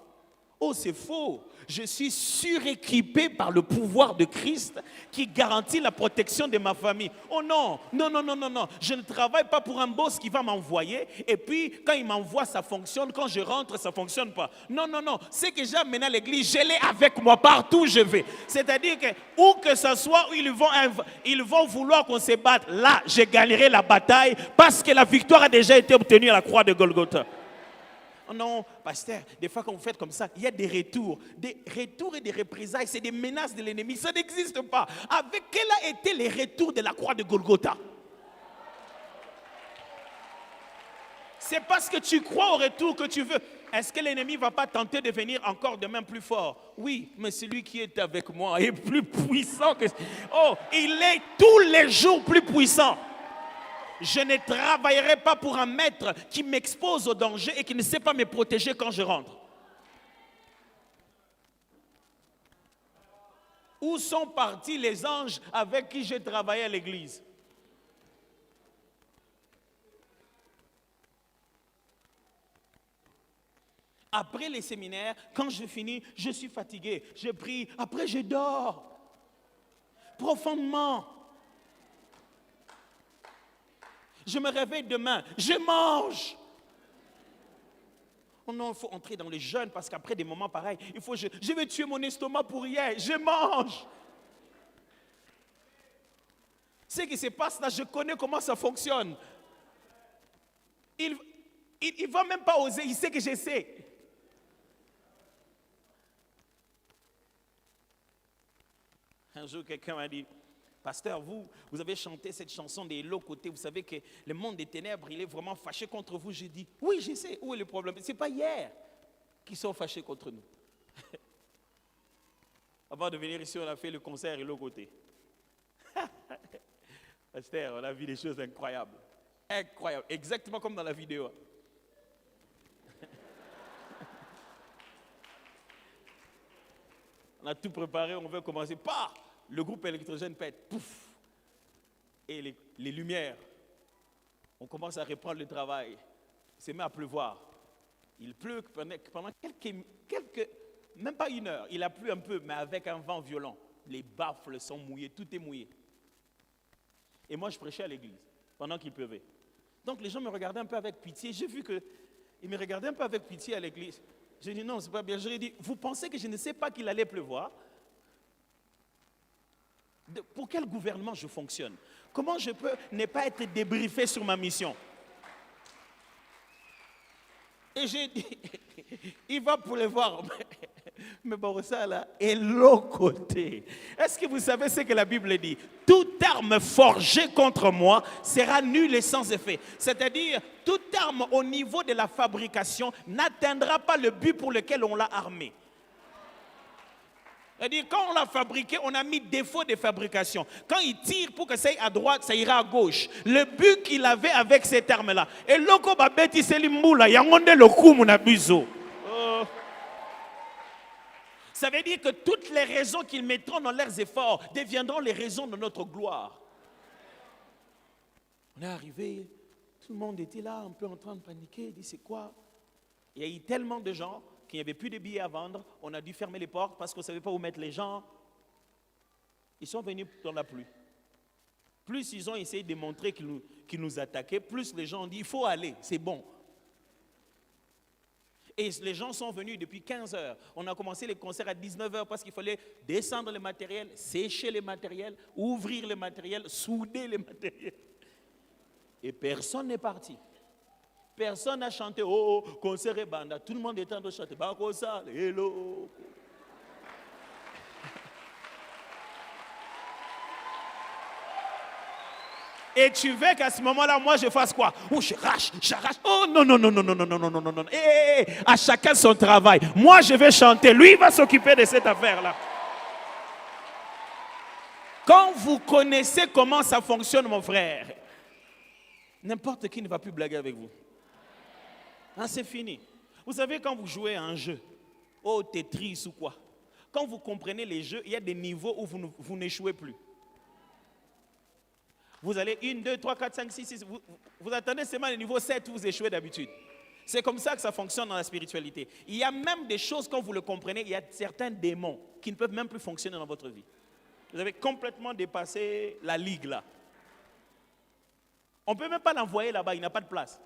Speaker 1: Oh, c'est faux. Je suis suréquipé par le pouvoir de Christ qui garantit la protection de ma famille. Oh non, non, non, non, non, non. Je ne travaille pas pour un boss qui va m'envoyer et puis quand il m'envoie, ça fonctionne. Quand je rentre, ça ne fonctionne pas. Non, non, non. Ce que j'ai amené à l'église, je l'ai avec moi partout où je vais. C'est-à-dire que où que ce soit, où ils vont vouloir qu'on se batte, là, je gagnerai la bataille parce que la victoire a déjà été obtenue à la croix de Golgotha. Non, pasteur, des fois quand vous faites comme ça, il y a des retours et des représailles, c'est des menaces de l'ennemi, ça n'existe pas. Avec quel a été les retours de la croix de Golgotha? C'est parce que tu crois au retour que tu veux. Est-ce que l'ennemi ne va pas tenter de venir encore demain plus fort? Oui, mais celui qui est avec moi est plus puissant que... Oh, il est tous les jours plus puissant. Je ne travaillerai pas pour un maître qui m'expose au danger et qui ne sait pas me protéger quand je rentre. Où sont partis les anges avec qui j'ai travaillé à l'église? Après les séminaires, quand je finis, je suis fatigué, je prie, après je dors profondément. Je me réveille demain, je mange. Oh non, il faut entrer dans le jeûne parce qu'après des moments pareils, je vais tuer mon estomac pour rien, je mange. Ce qui se passe là, je connais comment ça fonctionne. Il ne va même pas oser, il sait que je sais. Un jour, quelqu'un m'a dit, pasteur, vous avez chanté cette chanson des l'autre côté. Vous savez que le monde des ténèbres, il est vraiment fâché contre vous. J'ai dit, oui, je sais. Où est le problème? Ce n'est pas hier qu'ils sont fâchés contre nous. Avant de venir ici, on a fait le concert et l'autre côté. Pasteur, on a vu des choses incroyables. Incroyables. Exactement comme dans la vidéo. On a tout préparé, on veut commencer. Pah! Le groupe électrogène pète, pouf, et les lumières. On commence à reprendre le travail. Il se met à pleuvoir. Il pleut pendant quelques, même pas une heure. Il a plu un peu, mais avec un vent violent. Les baffles sont mouillés, tout est mouillé. Et moi, je prêchais à l'église pendant qu'il pleuvait. Donc les gens me regardaient un peu avec pitié. J'ai vu qu'ils me regardaient un peu avec pitié à l'église. J'ai dit non, c'est pas bien. Je lui ai dit, vous pensez que je ne sais pas qu'il allait pleuvoir? Pour quel gouvernement je fonctionne? Comment je peux ne pas être débriefé sur ma mission? Et j'ai dit, il va pleuvoir. Mais bon, ça là est l'autre côté. Est-ce que vous savez ce que la Bible dit? Toute arme forgée contre moi sera nulle et sans effet. C'est-à-dire, toute arme au niveau de la fabrication n'atteindra pas le but pour lequel on l'a armée. C'est-à-dire, quand on l'a fabriqué, on a mis défaut de fabrication. Quand il tire pour que ça aille à droite, ça ira à gauche. Le but qu'il avait avec cette arme-là. Et loko babeti selimboula, yangonde le kumu na bizo. Ça veut dire que toutes les raisons qu'ils mettront dans leurs efforts deviendront les raisons de notre gloire. On est arrivé, tout le monde était là, un peu en train de paniquer. Il dit, c'est quoi? Il y a eu tellement de gens qu'il n'y avait plus de billets à vendre. On a dû fermer les portes parce qu'on ne savait pas où mettre les gens. Ils sont venus dans la pluie. Plus ils ont essayé de montrer qu'ils nous attaquaient, plus les gens ont dit, il faut aller, c'est bon. Et les gens sont venus depuis 15 heures. On a commencé les concerts à 19 heures parce qu'il fallait descendre le matériel, sécher le matériel, ouvrir le matériel, souder le matériel. Et personne n'est parti. Personne n'a chanté, oh, concert et banda. Tout le monde est en train de chanter, Bakosa, hello. Et tu veux qu'à ce moment-là, moi, je fasse quoi? Oh, j'arrache. Oh, non, non, non, non, non, non, non, non, non, non. À chacun son travail. Moi, je vais chanter. Lui, il va s'occuper de cette affaire-là. Quand vous connaissez comment ça fonctionne, mon frère, n'importe qui ne va plus blaguer avec vous. Hein, c'est fini. Vous savez, quand vous jouez à un jeu, au Tetris ou quoi, quand vous comprenez les jeux, il y a des niveaux où vous n'échouez plus. Vous allez 1, 2, 3, 4, 5, 6, 6. Vous attendez seulement le niveau 7 où vous échouez d'habitude. C'est comme ça que ça fonctionne dans la spiritualité. Il y a même des choses, quand vous le comprenez, il y a certains démons qui ne peuvent même plus fonctionner dans votre vie. Vous avez complètement dépassé la ligue là. On ne peut même pas l'envoyer là-bas, il n'a pas de place.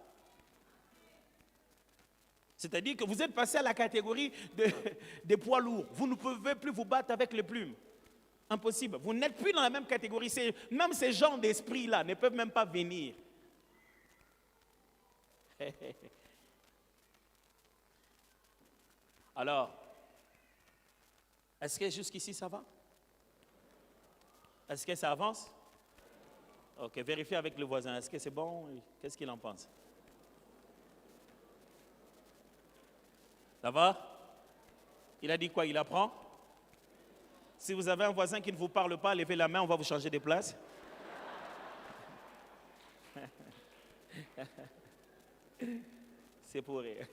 Speaker 1: C'est-à-dire que vous êtes passé à la catégorie des poids lourds. Vous ne pouvez plus vous battre avec les plumes. Impossible. Vous n'êtes plus dans la même catégorie. Même ces gens d'esprit-là ne peuvent même pas venir. Alors, est-ce que jusqu'ici ça va? Est-ce que ça avance? Ok, vérifiez avec le voisin. Est-ce que c'est bon? Qu'est-ce qu'il en pense? Ça va? Il a dit quoi? Il apprend? Si vous avez un voisin qui ne vous parle pas, levez la main, on va vous changer de place. C'est pour rire.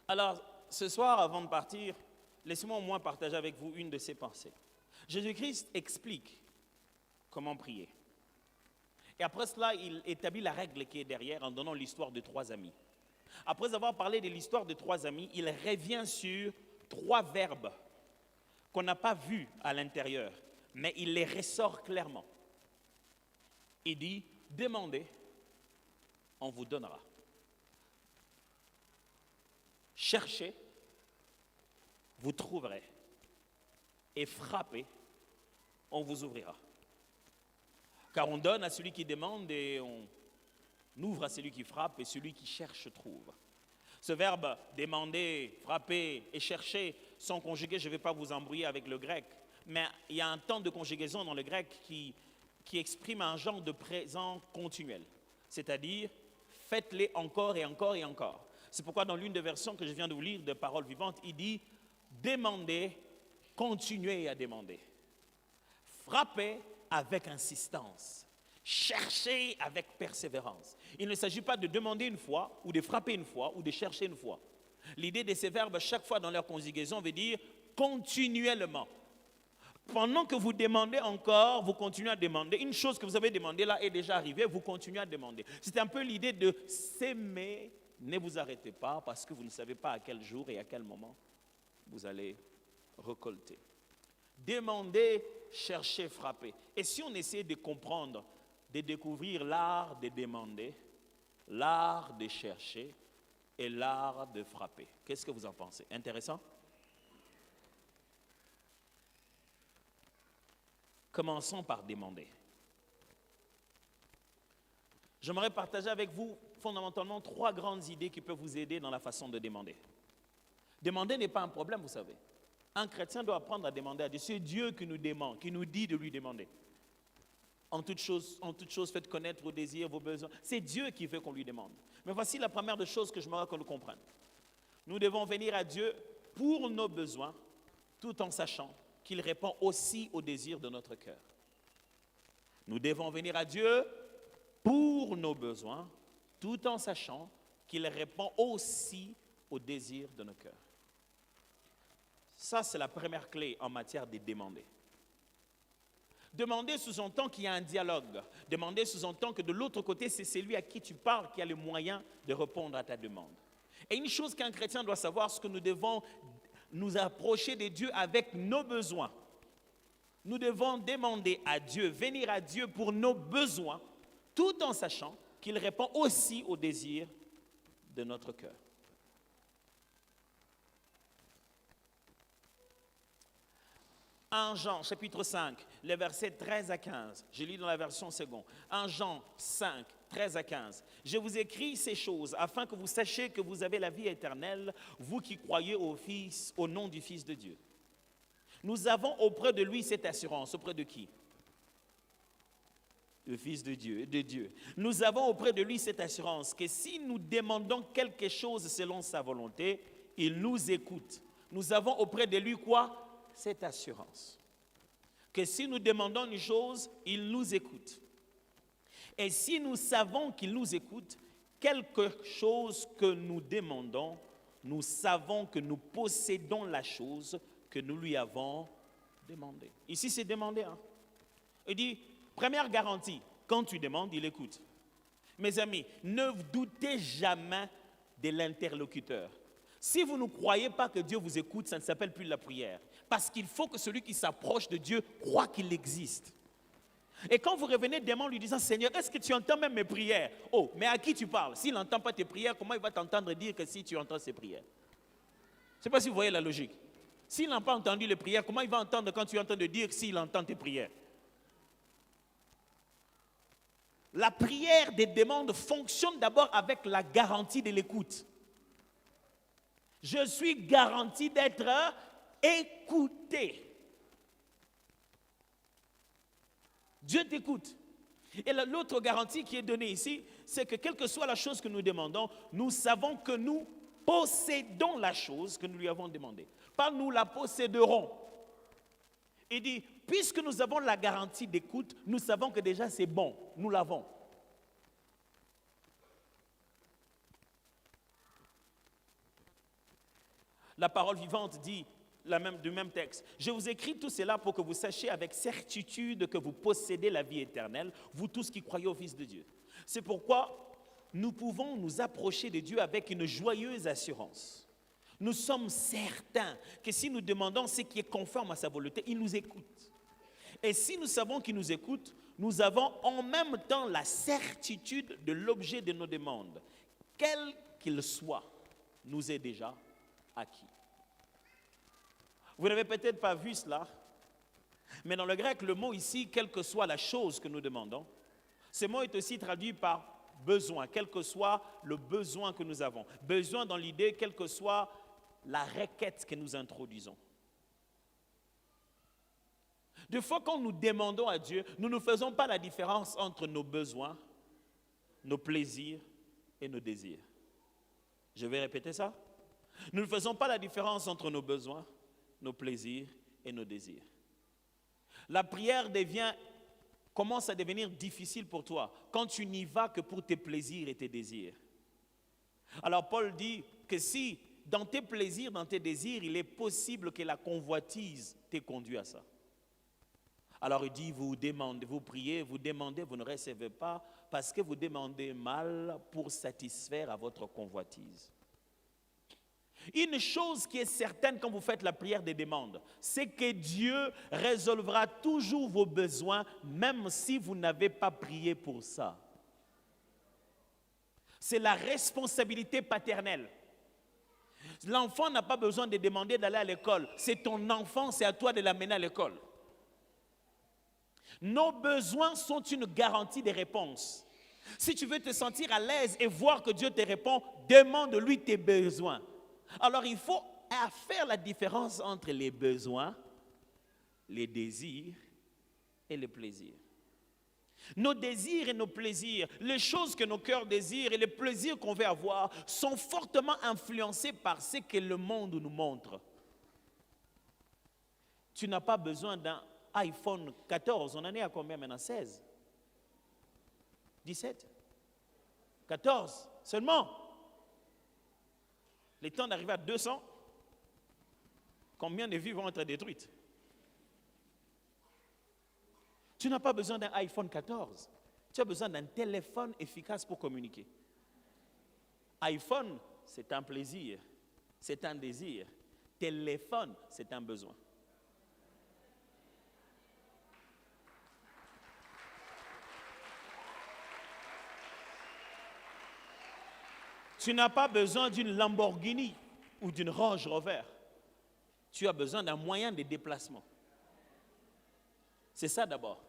Speaker 1: Alors, ce soir, avant de partir, laissez-moi au moins partager avec vous une de ces pensées. Jésus-Christ explique comment prier. Et après cela, il établit la règle qui est derrière en donnant l'histoire de 3 amis. Après avoir parlé de l'histoire de 3 amis, il revient sur 3 verbes qu'on n'a pas vus à l'intérieur, mais il les ressort clairement. Il dit, demandez, on vous donnera. Cherchez, vous trouverez. Et frappez, on vous ouvrira. Car on donne à celui qui demande et on ouvre à celui qui frappe et celui qui cherche trouve. Ce verbe demander, frapper et chercher sont conjugués, je ne vais pas vous embrouiller avec le grec, mais il y a un temps de conjugaison dans le grec qui exprime un genre de présent continuel. C'est-à-dire, faites-les encore et encore et encore. C'est pourquoi dans l'une des versions que je viens de vous lire de Paroles vivantes, il dit, demandez, continuez à demander. Frappez avec insistance. Cherchez avec persévérance. Il ne s'agit pas de demander une fois, ou de frapper une fois, ou de chercher une fois. L'idée de ces verbes, chaque fois dans leur conjugaison, veut dire continuellement. Pendant que vous demandez encore, vous continuez à demander. Une chose que vous avez demandé là est déjà arrivée, vous continuez à demander. C'est un peu l'idée de s'aimer. Ne vous arrêtez pas parce que vous ne savez pas à quel jour et à quel moment vous allez récolter. Demandez, cherchez, frappez. Et si on essaie de comprendre, de découvrir l'art de demander, l'art de chercher et l'art de frapper, qu'est-ce que vous en pensez? Intéressant? Commençons par demander. J'aimerais partager avec vous fondamentalement 3 grandes idées qui peuvent vous aider dans la façon de demander. Demander n'est pas un problème, vous savez. Un chrétien doit apprendre à demander à Dieu. C'est Dieu qui nous demande, qui nous dit de lui demander. En toute chose, faites connaître vos désirs, vos besoins. C'est Dieu qui veut qu'on lui demande. Mais voici la première des choses que je m'aimerais qu'on le comprenne. Nous devons venir à Dieu pour nos besoins, tout en sachant qu'il répond aussi aux désirs de notre cœur. Nous devons venir à Dieu pour nos besoins, tout en sachant qu'il répond aussi aux désirs de nos cœurs. Ça, c'est la première clé en matière de demander. Demander sous-entend qu'il y a un dialogue. Demander sous-entend que de l'autre côté, c'est celui à qui tu parles qui a les moyens de répondre à ta demande. Et une chose qu'un chrétien doit savoir, c'est que nous devons nous approcher de Dieu avec nos besoins. Nous devons demander à Dieu, venir à Dieu pour nos besoins, tout en sachant qu'il répond aussi aux désirs de notre cœur. En Jean, chapitre 5, les versets 13 à 15, je lis dans la version seconde. En Jean 5, 13 à 15, je vous écris ces choses afin que vous sachiez que vous avez la vie éternelle, vous qui croyez au nom du Fils de Dieu. Nous avons auprès de lui cette assurance. Auprès de qui? Le Fils de Dieu. Nous avons auprès de lui cette assurance que si nous demandons quelque chose selon sa volonté, il nous écoute. Nous avons auprès de lui quoi? Cette assurance. Que si nous demandons une chose, il nous écoute. Et si nous savons qu'il nous écoute, quelque chose que nous demandons, nous savons que nous possédons la chose que nous lui avons demandé. Ici, c'est demander. Il dit, première garantie, quand tu demandes, il écoute. Mes amis, ne doutez jamais de l'interlocuteur. Si vous ne croyez pas que Dieu vous écoute, ça ne s'appelle plus la prière. Parce qu'il faut que celui qui s'approche de Dieu croit qu'il existe. Et quand vous revenez demain en lui disant, Seigneur, est-ce que tu entends même mes prières? Oh, mais à qui tu parles? S'il n'entend pas tes prières, comment il va t'entendre dire que si tu entends ses prières? Je ne sais pas si vous voyez la logique. S'il n'a pas entendu les prières, comment il va entendre quand tu es en train de dire s'il entend tes prières? La prière des demandes fonctionne d'abord avec la garantie de l'écoute. Je suis garanti d'être écouté. Dieu t'écoute. Et l'autre garantie qui est donnée ici, c'est que quelle que soit la chose que nous demandons, nous savons que nous possédons la chose que nous lui avons demandée. Pas nous la posséderons. Il dit, puisque nous avons la garantie d'écoute, nous savons que déjà c'est bon, nous l'avons. La parole vivante dit, du même texte, je vous écris tout cela pour que vous sachiez avec certitude que vous possédez la vie éternelle, vous tous qui croyez au Fils de Dieu. C'est pourquoi nous pouvons nous approcher de Dieu avec une joyeuse assurance. Nous sommes certains que si nous demandons ce qui est conforme à sa volonté, il nous écoute. Et si nous savons qu'il nous écoute, nous avons en même temps la certitude de l'objet de nos demandes, quel qu'il soit, nous est déjà acquis. Vous n'avez peut-être pas vu cela, mais dans le grec, le mot ici, quelle que soit la chose que nous demandons, ce mot est aussi traduit par besoin, quel que soit le besoin que nous avons. Besoin dans l'idée, quelle que soit la requête que nous introduisons. Des fois, quand nous demandons à Dieu, nous ne faisons pas la différence entre nos besoins, nos plaisirs et nos désirs. Je vais répéter ça. Nous ne faisons pas la différence entre nos besoins, nos plaisirs et nos désirs. La prière commence à devenir difficile pour toi quand tu n'y vas que pour tes plaisirs et tes désirs. Alors Paul dit que si dans tes plaisirs, dans tes désirs, il est possible que la convoitise t'ait conduit à ça. Alors il dit, vous demandez, vous priez, vous demandez, vous ne recevez pas parce que vous demandez mal pour satisfaire à votre convoitise. Une chose qui est certaine quand vous faites la prière des demandes, c'est que Dieu résolvera toujours vos besoins, même si vous n'avez pas prié pour ça. C'est la responsabilité paternelle. L'enfant n'a pas besoin de demander d'aller à l'école. C'est ton enfant, c'est à toi de l'amener à l'école. Nos besoins sont une garantie de réponse. Si tu veux te sentir à l'aise et voir que Dieu te répond, demande-lui tes besoins. Alors il faut faire la différence entre les besoins, les désirs et les plaisirs. Nos désirs et nos plaisirs, les choses que nos cœurs désirent et les plaisirs qu'on veut avoir sont fortement influencés par ce que le monde nous montre. Tu n'as pas besoin d'un iPhone 14, on en est à combien maintenant? 16? 17? 14 seulement? Les temps d'arriver à 200? Combien de vies vont être détruites? Tu n'as pas besoin d'un iPhone 14. Tu as besoin d'un téléphone efficace pour communiquer. iPhone, c'est un plaisir, c'est un désir. Téléphone, c'est un besoin. Tu n'as pas besoin d'une Lamborghini ou d'une Range Rover. Tu as besoin d'un moyen de déplacement. C'est ça d'abord.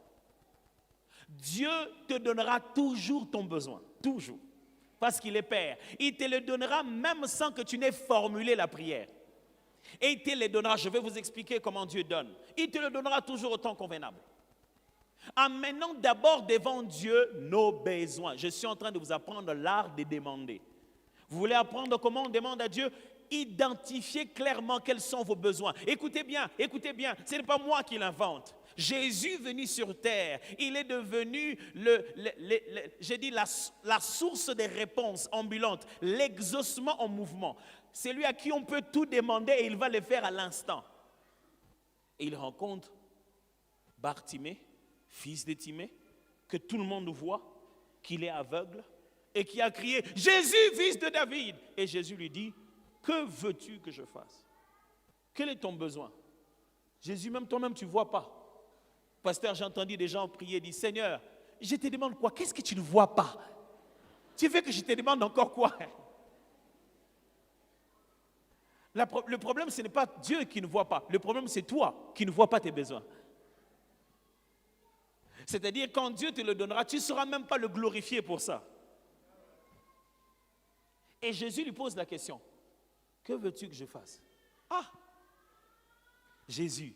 Speaker 1: Dieu te donnera toujours ton besoin, toujours, parce qu'il est Père. Il te le donnera même sans que tu n'aies formulé la prière. Et il te le donnera, je vais vous expliquer comment Dieu donne. Il te le donnera toujours au temps convenable. Amenons d'abord devant Dieu nos besoins. Je suis en train de vous apprendre l'art de demander. Vous voulez apprendre comment on demande à Dieu? Identifiez clairement quels sont vos besoins. Écoutez bien, ce n'est pas moi qui l'invente. Jésus venu sur terre, il est devenu la source des réponses ambulantes, l'exaucement en mouvement. C'est lui à qui on peut tout demander et il va le faire à l'instant. Et il rencontre Bartimée, fils de Timée, que tout le monde voit, qu'il est aveugle et qui a crié « Jésus, fils de David !» Et Jésus lui dit « Que veux-tu que je fasse? Quel est ton besoin? » Jésus, même toi-même, tu ne vois pas. Pasteur, j'ai entendu des gens prier, dire, Seigneur, je te demande quoi? Qu'est-ce que tu ne vois pas? Tu veux que je te demande encore quoi? Le problème, ce n'est pas Dieu qui ne voit pas. Le problème, c'est toi qui ne vois pas tes besoins. C'est-à-dire, quand Dieu te le donnera, tu ne sauras même pas le glorifier pour ça. Et Jésus lui pose la question, que veux-tu que je fasse? Ah! Jésus,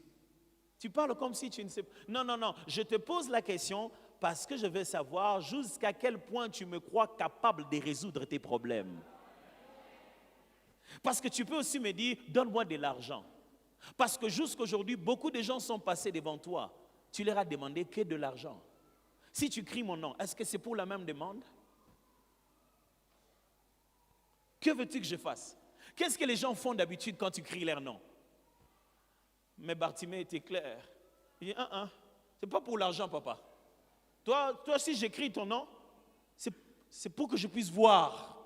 Speaker 1: tu parles comme si tu ne sais pas. Non, je te pose la question parce que je veux savoir jusqu'à quel point tu me crois capable de résoudre tes problèmes. Parce que tu peux aussi me dire, donne-moi de l'argent. Parce que jusqu'à aujourd'hui, beaucoup de gens sont passés devant toi. Tu leur as demandé que de l'argent. Si tu cries mon nom, est-ce que c'est pour la même demande? Que veux-tu que je fasse? Qu'est-ce que les gens font d'habitude quand tu cries leur nom? Mais Bartimée était clair. Il dit, c'est pas pour l'argent, papa. Toi, si j'écris ton nom, c'est pour que je puisse voir.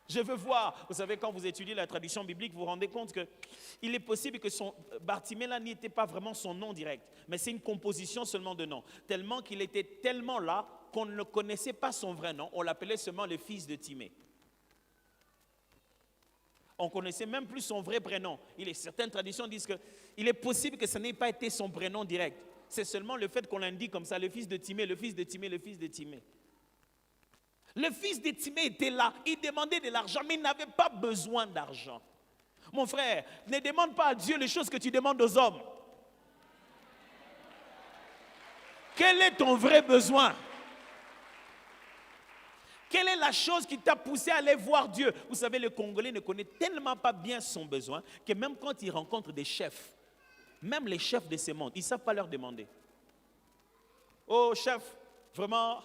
Speaker 1: Je veux voir. Vous savez, quand vous étudiez la tradition biblique, vous vous rendez compte qu'il est possible que Bartimée là n'était pas vraiment son nom direct, mais c'est une composition seulement de noms. Tellement qu'il était tellement là qu'on ne connaissait pas son vrai nom. On l'appelait seulement le fils de Timée. On ne connaissait même plus son vrai prénom. Certaines traditions disent qu'il est possible que ce n'ait pas été son prénom direct. C'est seulement le fait qu'on l'indique comme ça, le fils de Timée, le fils de Timée, le fils de Timée. Le fils de Timée était là, il demandait de l'argent, mais il n'avait pas besoin d'argent. Mon frère, ne demande pas à Dieu les choses que tu demandes aux hommes. Quel est ton vrai besoin? Quelle est la chose qui t'a poussé à aller voir Dieu? Vous savez, le Congolais ne connaît tellement pas bien son besoin que même quand il rencontre des chefs, même les chefs de ce monde, ils ne savent pas leur demander. Oh chef, vraiment,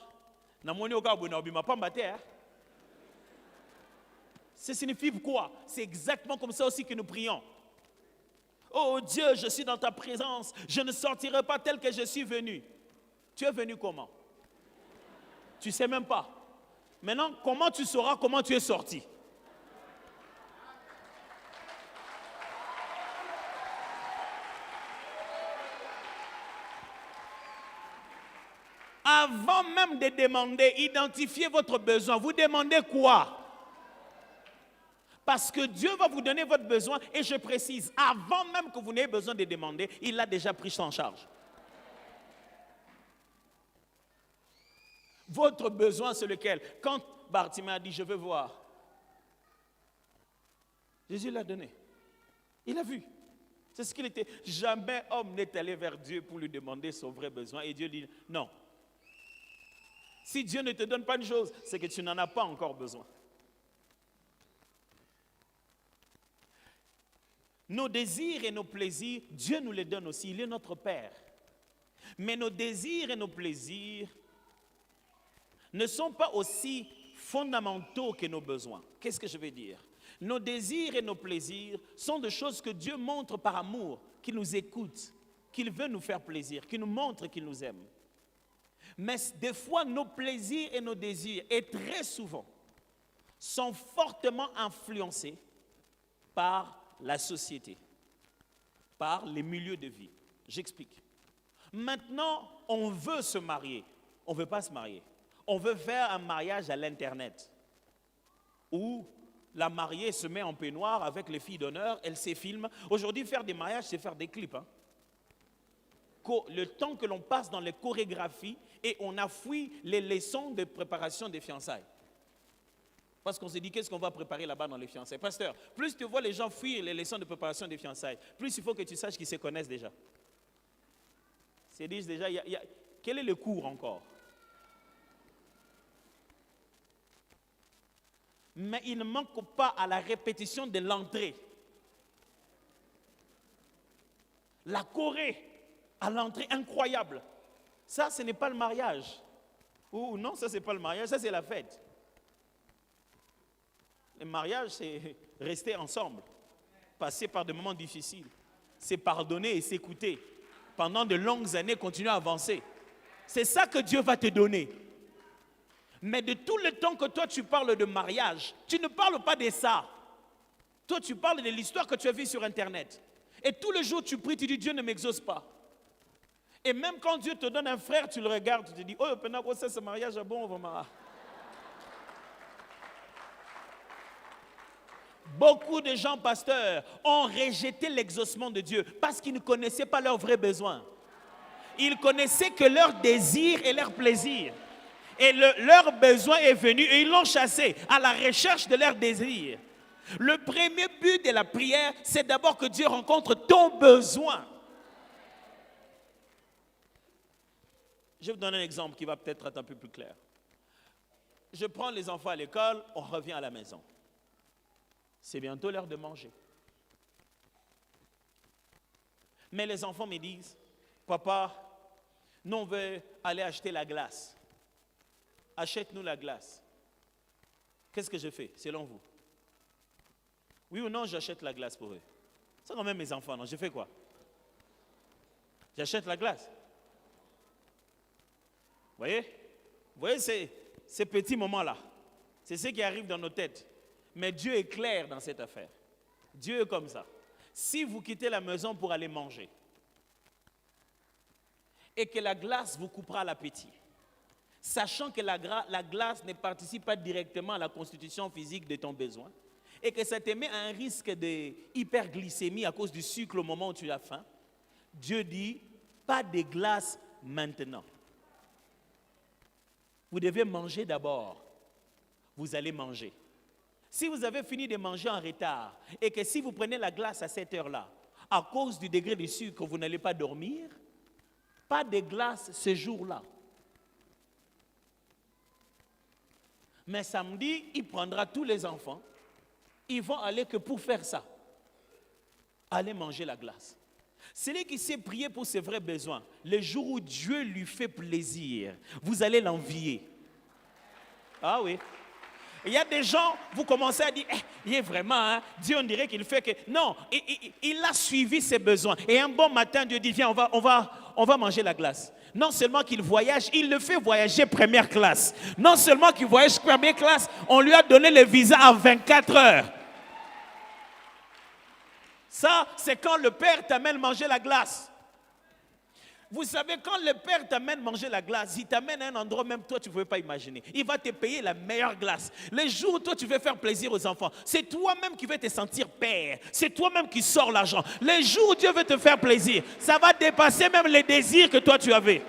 Speaker 1: ça signifie quoi? C'est exactement comme ça aussi que nous prions. Oh Dieu, je suis dans ta présence, je ne sortirai pas tel que je suis venu. Tu es venu comment? Tu ne sais même pas. Maintenant, comment tu sauras comment tu es sorti? Avant même de demander, identifiez votre besoin. Vous demandez quoi? Parce que Dieu va vous donner votre besoin, et je précise, avant même que vous n'ayez besoin de demander, il l'a déjà pris en charge. Votre besoin, c'est lequel? Quand Bartimée a dit, je veux voir, Jésus l'a donné. Il a vu. C'est ce qu'il était. Jamais homme n'est allé vers Dieu pour lui demander son vrai besoin. Et Dieu dit, non. Si Dieu ne te donne pas une chose, c'est que tu n'en as pas encore besoin. Nos désirs et nos plaisirs, Dieu nous les donne aussi. Il est notre Père. Mais nos désirs et nos plaisirs ne sont pas aussi fondamentaux que nos besoins. Qu'est-ce que je veux dire? nos désirs et nos plaisirs sont des choses que Dieu montre par amour, qu'il nous écoute, qu'il veut nous faire plaisir, qu'il nous montre qu'il nous aime. Mais des fois, nos plaisirs et nos désirs, et très souvent, sont fortement influencés par la société, par les milieux de vie. J'explique. Maintenant, on veut se marier. On ne veut pas se marier. On veut faire un mariage à l'Internet, où la mariée se met en peignoir avec les filles d'honneur, elle se filme. Aujourd'hui, faire des mariages, c'est faire des clips. Le temps que l'on passe dans les chorégraphies et on a fui les leçons de préparation des fiançailles. Parce qu'on s'est dit, qu'est-ce qu'on va préparer là-bas dans les fiançailles? Pasteur, plus tu vois les gens fuir les leçons de préparation des fiançailles, plus il faut que tu saches qu'ils se connaissent déjà. Ils se disent déjà, quel est le cours encore? Mais il ne manque pas à la répétition de l'entrée. La Corée, à l'entrée incroyable. Ça, ce n'est pas le mariage. Ou non, ça, ce n'est pas le mariage, ça, c'est la fête. Le mariage, c'est rester ensemble, passer par des moments difficiles, c'est pardonner et s'écouter. Pendant de longues années, continuer à avancer. C'est ça que Dieu va te donner. Mais de tout le temps que toi tu parles de mariage, tu ne parles pas de ça. Toi tu parles de l'histoire que tu as vue sur Internet. Et tous les jours tu pries, tu dis Dieu ne m'exauce pas. Et même quand Dieu te donne un frère, tu le regardes, tu te dis, oh, pendant que ce mariage est bon, vraiment. Beaucoup de gens, pasteurs, ont rejeté l'exaucement de Dieu parce qu'ils ne connaissaient pas leurs vrais besoins. Ils connaissaient que leur désir et leur plaisir. Et leur besoin est venu et ils l'ont chassé à la recherche de leur désir. Le premier but de la prière, c'est d'abord que Dieu rencontre ton besoin. Je vais vous donner un exemple qui va peut-être être un peu plus clair. Je prends les enfants à l'école, on revient à la maison. C'est bientôt l'heure de manger. Mais les enfants me disent, papa, nous on veut aller acheter la glace. Achète-nous la glace. Qu'est-ce que je fais, selon vous? Oui ou non, j'achète la glace pour eux. C'est quand même mes enfants, non? Je fais quoi? J'achète la glace. Vous voyez ces petits moments-là. C'est ce qui arrive dans nos têtes. Mais Dieu est clair dans cette affaire. Dieu est comme ça. Si vous quittez la maison pour aller manger, et que la glace vous coupera l'appétit, sachant que la glace ne participe pas directement à la constitution physique de ton besoin, et que ça te met à un risque d'hyperglycémie à cause du sucre au moment où tu as faim, Dieu dit, pas de glace maintenant. Vous devez manger d'abord. Vous allez manger. Si vous avez fini de manger en retard, et que si vous prenez la glace à cette heure-là, à cause du degré de sucre, vous n'allez pas dormir, pas de glace ce jour-là. Mais samedi, il prendra tous les enfants. Ils vont aller que pour faire ça. Aller manger la glace. Celui qui sait prier pour ses vrais besoins, le jour où Dieu lui fait plaisir, vous allez l'envier. Ah oui. Il y a des gens, vous commencez à dire, il est vraiment, hein, Dieu on dirait qu'il fait que... Non, il a suivi ses besoins. Et un bon matin, Dieu dit, viens, on va manger la glace. Non seulement qu'il voyage, il le fait voyager première classe. Non seulement qu'il voyage première classe, on lui a donné le visa à 24 heures. Ça, c'est quand le Père t'amène manger la glace. Vous savez, quand le Père t'amène manger la glace, il t'amène à un endroit même toi tu ne pouvais pas imaginer. Il va te payer la meilleure glace. Les jours où toi tu veux faire plaisir aux enfants, c'est toi-même qui veux te sentir père. C'est toi-même qui sors l'argent. Les jours où Dieu veut te faire plaisir, ça va dépasser même les désirs que toi tu avais.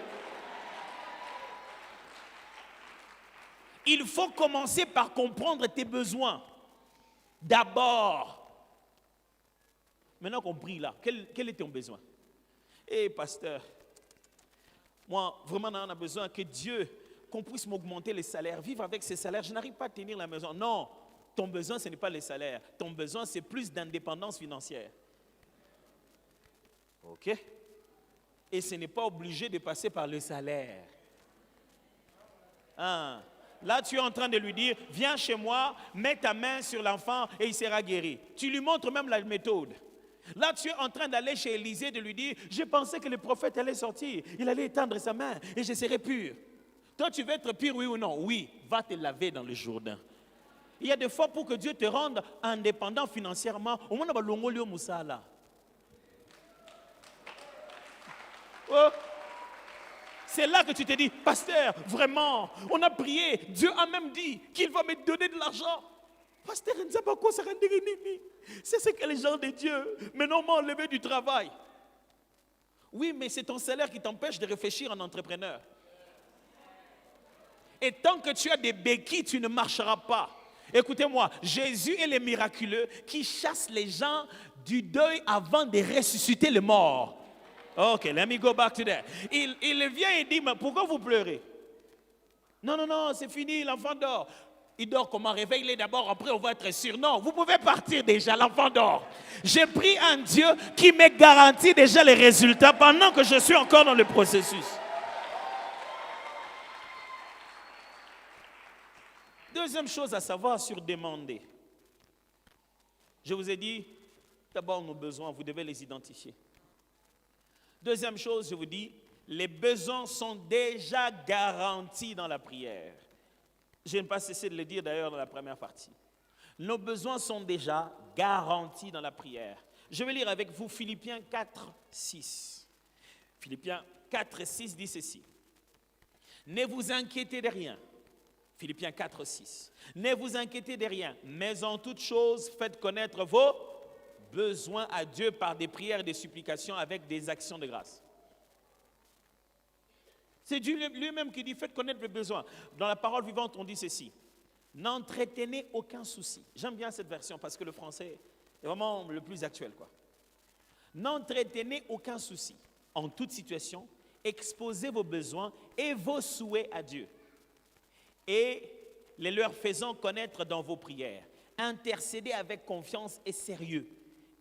Speaker 1: Il faut commencer par comprendre tes besoins. D'abord. Maintenant qu'on prie là, quel est ton besoin? Eh pasteur, moi vraiment on a besoin que Dieu, qu'on puisse m'augmenter les salaires, vivre avec ces salaires. Je n'arrive pas à tenir la maison. Non, ton besoin ce n'est pas les salaires. Ton besoin c'est plus d'indépendance financière. Ok? Et ce n'est pas obligé de passer par le salaire. Là, tu es en train de lui dire, viens chez moi, mets ta main sur l'enfant et il sera guéri. Tu lui montres même la méthode. Là, tu es en train d'aller chez Élisée, de lui dire, je pensais que le prophète allait sortir, il allait étendre sa main et je serai pur. Toi, tu veux être pur, oui ou non? Oui, va te laver dans le Jourdain. Il y a des fois pour que Dieu te rende indépendant financièrement, au moins, on va l'ongolio moussala. Oh. C'est là que tu te dis, pasteur, vraiment, on a prié, Dieu a même dit qu'il va me donner de l'argent. Pasteur, c'est ce que les gens de Dieu, maintenant m'ont enlevé du travail. Oui, mais c'est ton salaire qui t'empêche de réfléchir en entrepreneur. Et tant que tu as des béquilles, tu ne marcheras pas. Écoutez-moi, Jésus est le miraculeux qui chasse les gens du deuil avant de ressusciter les morts. Ok, let me go back to that. Il vient et dit, mais pourquoi vous pleurez? Non, non, non, c'est fini, l'enfant dort. Il dort comment? Réveille-les d'abord, après on va être sûr. Non, vous pouvez partir déjà, l'enfant dort. J'ai pris un Dieu qui me garantit déjà les résultats pendant que je suis encore dans le processus. Deuxième chose à savoir sur demander. Je vous ai dit, d'abord nos besoins, vous devez les identifier. Deuxième chose, je vous dis, les besoins sont déjà garantis dans la prière. Je n'ai pas cessé de le dire d'ailleurs dans la première partie. Nos besoins sont déjà garantis dans la prière. Je vais lire avec vous Philippiens 4, 6. Philippiens 4, 6 dit ceci. Ne vous inquiétez de rien. Philippiens 4, 6. Ne vous inquiétez de rien, mais en toute chose, faites connaître vos besoins à Dieu par des prières et des supplications avec des actions de grâce. C'est Dieu lui-même qui dit, faites connaître vos besoins. Dans la parole vivante, on dit ceci. N'entretenez aucun souci. J'aime bien cette version parce que le français est vraiment le plus actuel, quoi. N'entretenez aucun souci. En toute situation, exposez vos besoins et vos souhaits à Dieu. Et les leur faisant connaître dans vos prières. Intercédez avec confiance et sérieux.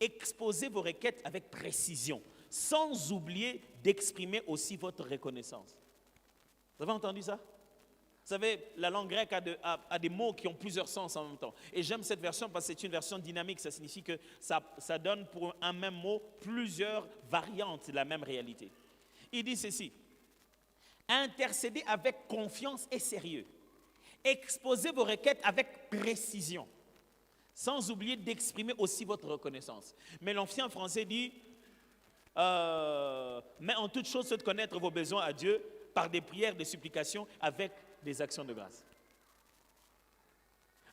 Speaker 1: Exposez vos requêtes avec précision, sans oublier d'exprimer aussi votre reconnaissance. Vous avez entendu ça? Vous savez, la langue grecque a des mots qui ont plusieurs sens en même temps. Et j'aime cette version parce que c'est une version dynamique. Ça signifie que ça donne pour un même mot plusieurs variantes de la même réalité. Il dit ceci. Intercédez avec confiance et sérieux. Exposez vos requêtes avec précision, sans oublier d'exprimer aussi votre reconnaissance. Mais l'ancien français dit, mais en toute chose, faites connaître vos besoins à Dieu par des prières, des supplications, avec des actions de grâce.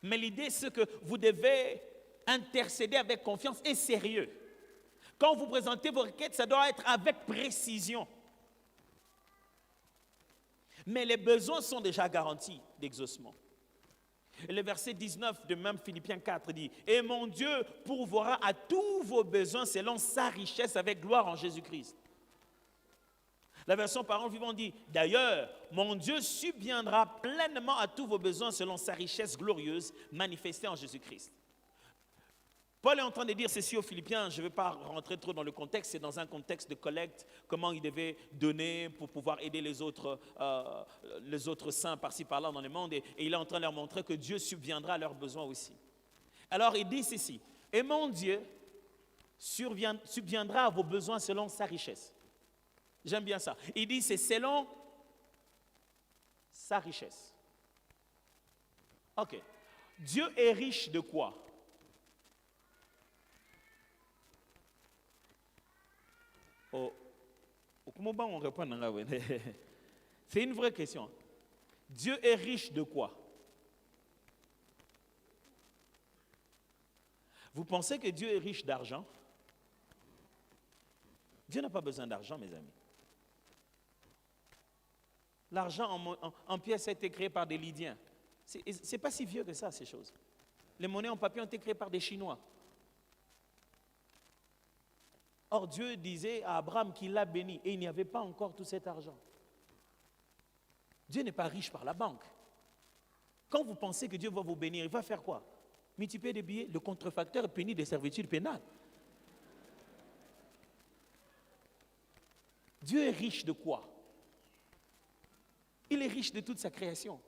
Speaker 1: Mais l'idée, c'est que vous devez intercéder avec confiance et sérieux. Quand vous présentez vos requêtes, ça doit être avec précision. Mais les besoins sont déjà garantis d'exaucement. Et le verset 19 de même Philippiens 4 dit, « Et mon Dieu pourvoira à tous vos besoins selon sa richesse avec gloire en Jésus-Christ. » La version Parole vivante dit, « D'ailleurs, mon Dieu subviendra pleinement à tous vos besoins selon sa richesse glorieuse manifestée en Jésus-Christ. » Paul est en train de dire ceci aux Philippiens, je ne vais pas rentrer trop dans le contexte, c'est dans un contexte de collecte, comment il devait donner pour pouvoir aider les autres saints par-ci par-là dans le monde, et il est en train de leur montrer que Dieu subviendra à leurs besoins aussi. Alors il dit ceci, « Et mon Dieu subviendra à vos besoins selon sa richesse. » J'aime bien ça. Il dit, c'est selon sa richesse. Ok. Dieu est riche de quoi? Oh, comment on répond? C'est une vraie question. Dieu est riche de quoi? Vous pensez que Dieu est riche d'argent? Dieu n'a pas besoin d'argent, mes amis. L'argent en pièces a été créé par des Lydiens. Ce n'est pas si vieux que ça, ces choses. Les monnaies en papier ont été créées par des Chinois. Or, Dieu disait à Abraham qu'il l'a béni et il n'y avait pas encore tout cet argent. Dieu n'est pas riche par la banque. Quand vous pensez que Dieu va vous bénir, il va faire quoi? Multiplier des billets, le contrefacteur est puni des servitudes pénales. Dieu est riche de quoi? Il est riche de toute sa création.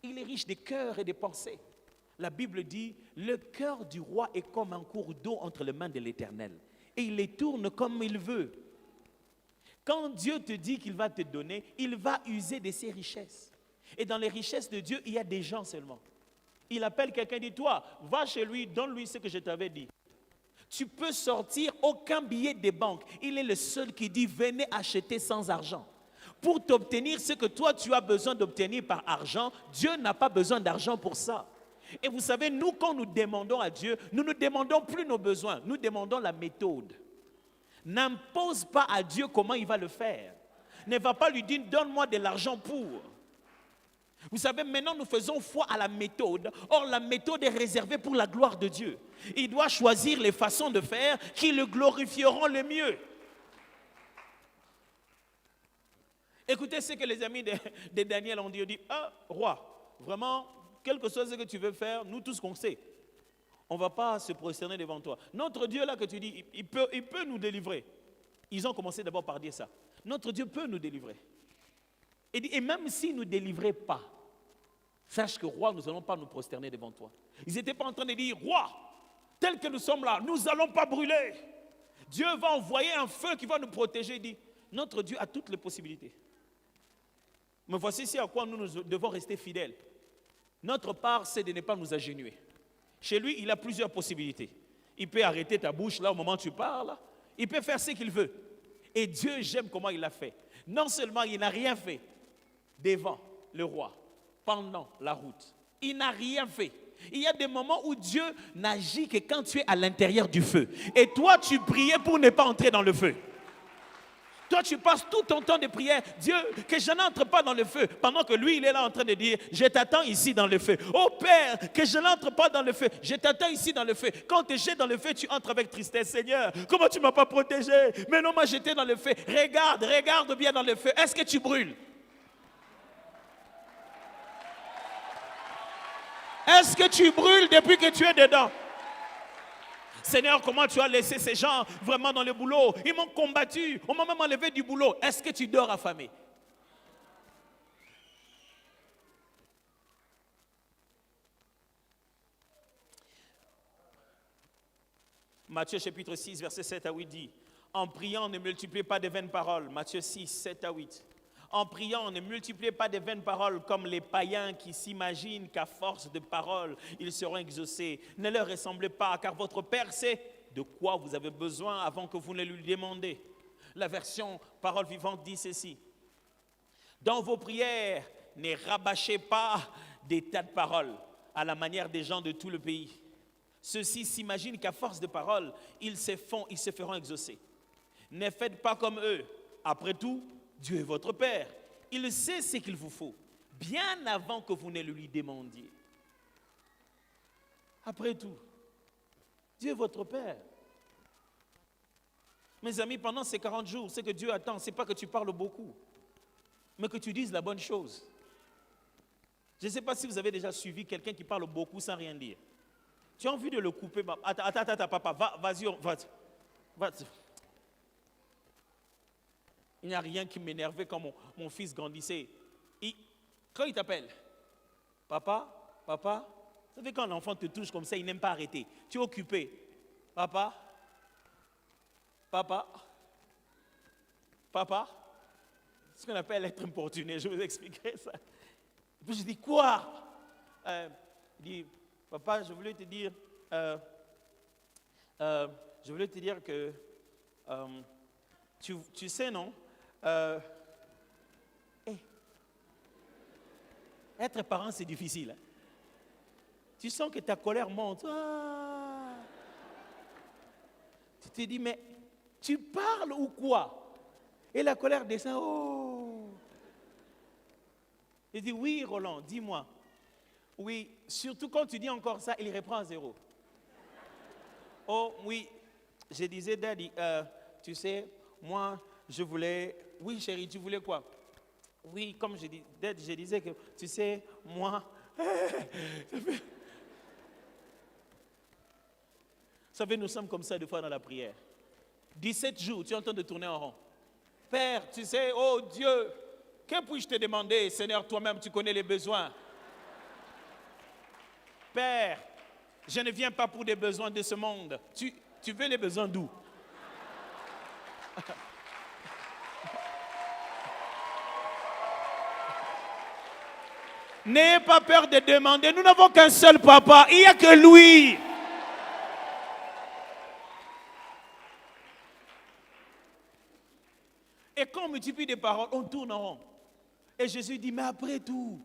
Speaker 1: Il est riche des cœurs et des pensées. La Bible dit, le cœur du roi est comme un cours d'eau entre les mains de l'Éternel. Et il les tourne comme il veut. Quand Dieu te dit qu'il va te donner, il va user de ses richesses. Et dans les richesses de Dieu, il y a des gens seulement. Il appelle quelqu'un, dit, toi, va chez lui, donne-lui ce que je t'avais dit. Tu peux sortir aucun billet des banques. Il est le seul qui dit, venez acheter sans argent. Pour t'obtenir ce que toi tu as besoin d'obtenir par argent, Dieu n'a pas besoin d'argent pour ça. Et vous savez, nous, quand nous demandons à Dieu, nous ne demandons plus nos besoins, nous demandons la méthode. N'impose pas à Dieu comment il va le faire. Ne va pas lui dire, donne-moi de l'argent pour. Vous savez, maintenant nous faisons foi à la méthode. Or, la méthode est réservée pour la gloire de Dieu. Il doit choisir les façons de faire qui le glorifieront le mieux. Écoutez ce que les amis de Daniel ont dit. Ils ont dit, ah, roi, vraiment, quelque chose que tu veux faire, nous tous qu'on sait, on ne va pas se prosterner devant toi. Notre Dieu là que tu dis, il peut nous délivrer. Ils ont commencé d'abord par dire ça. Notre Dieu peut nous délivrer. Et même s'il ne nous délivrait pas, sache que roi, nous n'allons pas nous prosterner devant toi. Ils n'étaient pas en train de dire, roi, tel que nous sommes là, nous n'allons pas brûler. Dieu va envoyer un feu qui va nous protéger. Il dit, notre Dieu a toutes les possibilités. Mais voici ici à quoi nous devons rester fidèles. Notre part, c'est de ne pas nous agenouiller. Chez lui, il a plusieurs possibilités. Il peut arrêter ta bouche là au moment où tu parles. Il peut faire ce qu'il veut. Et Dieu, j'aime comment il l'a fait. Non seulement il n'a rien fait devant le roi, pendant la route. Il n'a rien fait. Il y a des moments où Dieu n'agit que quand tu es à l'intérieur du feu. Et toi, tu priais pour ne pas entrer dans le feu. Toi, tu passes tout ton temps de prière. Dieu, que je n'entre pas dans le feu. Pendant que lui, il est là en train de dire, je t'attends ici dans le feu. Oh Père, que je n'entre pas dans le feu. Je t'attends ici dans le feu. Quand tu es jeté dans le feu, tu entres avec tristesse. Seigneur, comment tu ne m'as pas protégé? Mais non, moi j'étais dans le feu. Regarde bien dans le feu. Est-ce que tu brûles? Est-ce que tu brûles depuis que tu es dedans? Seigneur, comment tu as laissé ces gens vraiment dans le boulot? Ils m'ont combattu, on m'a même enlevé du boulot. Est-ce que tu dors affamé? Matthieu chapitre 6, verset 7 à 8 dit, en priant, ne multipliez pas de vaines paroles. Matthieu 6, 7 à 8. En priant, ne multipliez pas de vaines paroles comme les païens qui s'imaginent qu'à force de paroles, ils seront exaucés. Ne leur ressemblez pas, car votre Père sait de quoi vous avez besoin avant que vous ne lui demandiez. La version Parole vivante dit ceci. Dans vos prières, ne rabâchez pas des tas de paroles à la manière des gens de tout le pays. Ceux-ci s'imaginent qu'à force de paroles, ils se feront exaucer. Ne faites pas comme eux. Après tout, Dieu est votre Père. Il sait ce qu'il vous faut, bien avant que vous ne le lui demandiez. Après tout, Dieu est votre Père. Mes amis, pendant ces 40 jours, ce que Dieu attend, ce n'est pas que tu parles beaucoup, mais que tu dises la bonne chose. Je ne sais pas si vous avez déjà suivi quelqu'un qui parle beaucoup sans rien dire. Tu as envie de le couper. Attends, papa, vas-y. Il n'y a rien qui m'énervait quand mon fils grandissait. Quand il t'appelle, papa, vous savez quand l'enfant te touche comme ça, il n'aime pas arrêter. Tu es occupé. Papa. C'est ce qu'on appelle être importuné. Je vous expliquerai ça. Et puis je dis, quoi? Il dit, papa, je voulais te dire que, tu sais, non? Être parent, c'est difficile. Hein? Tu sens que ta colère monte. Ah. Tu te dis, mais tu parles ou quoi? Et la colère descend. Oh. Il dit, oui, Roland, dis-moi. Oui, surtout quand tu dis encore ça, il reprend à zéro. Oh, oui, je disais, Daddy, tu sais, moi, je voulais... Oui, chérie, tu voulais quoi? Oui, comme je disais que, tu sais, moi... Vous savez, nous sommes comme ça des fois dans la prière. 17 jours, tu es en train de tourner en rond. Père, tu sais, oh Dieu, que puis-je te demander? Seigneur, toi-même, tu connais les besoins. Père, je ne viens pas pour des besoins de ce monde. Tu veux les besoins d'où? N'ayez pas peur de demander. Nous n'avons qu'un seul papa. Il n'y a que lui. Et quand on multiplie des paroles, on tourne en rond. Et Jésus dit, mais après tout,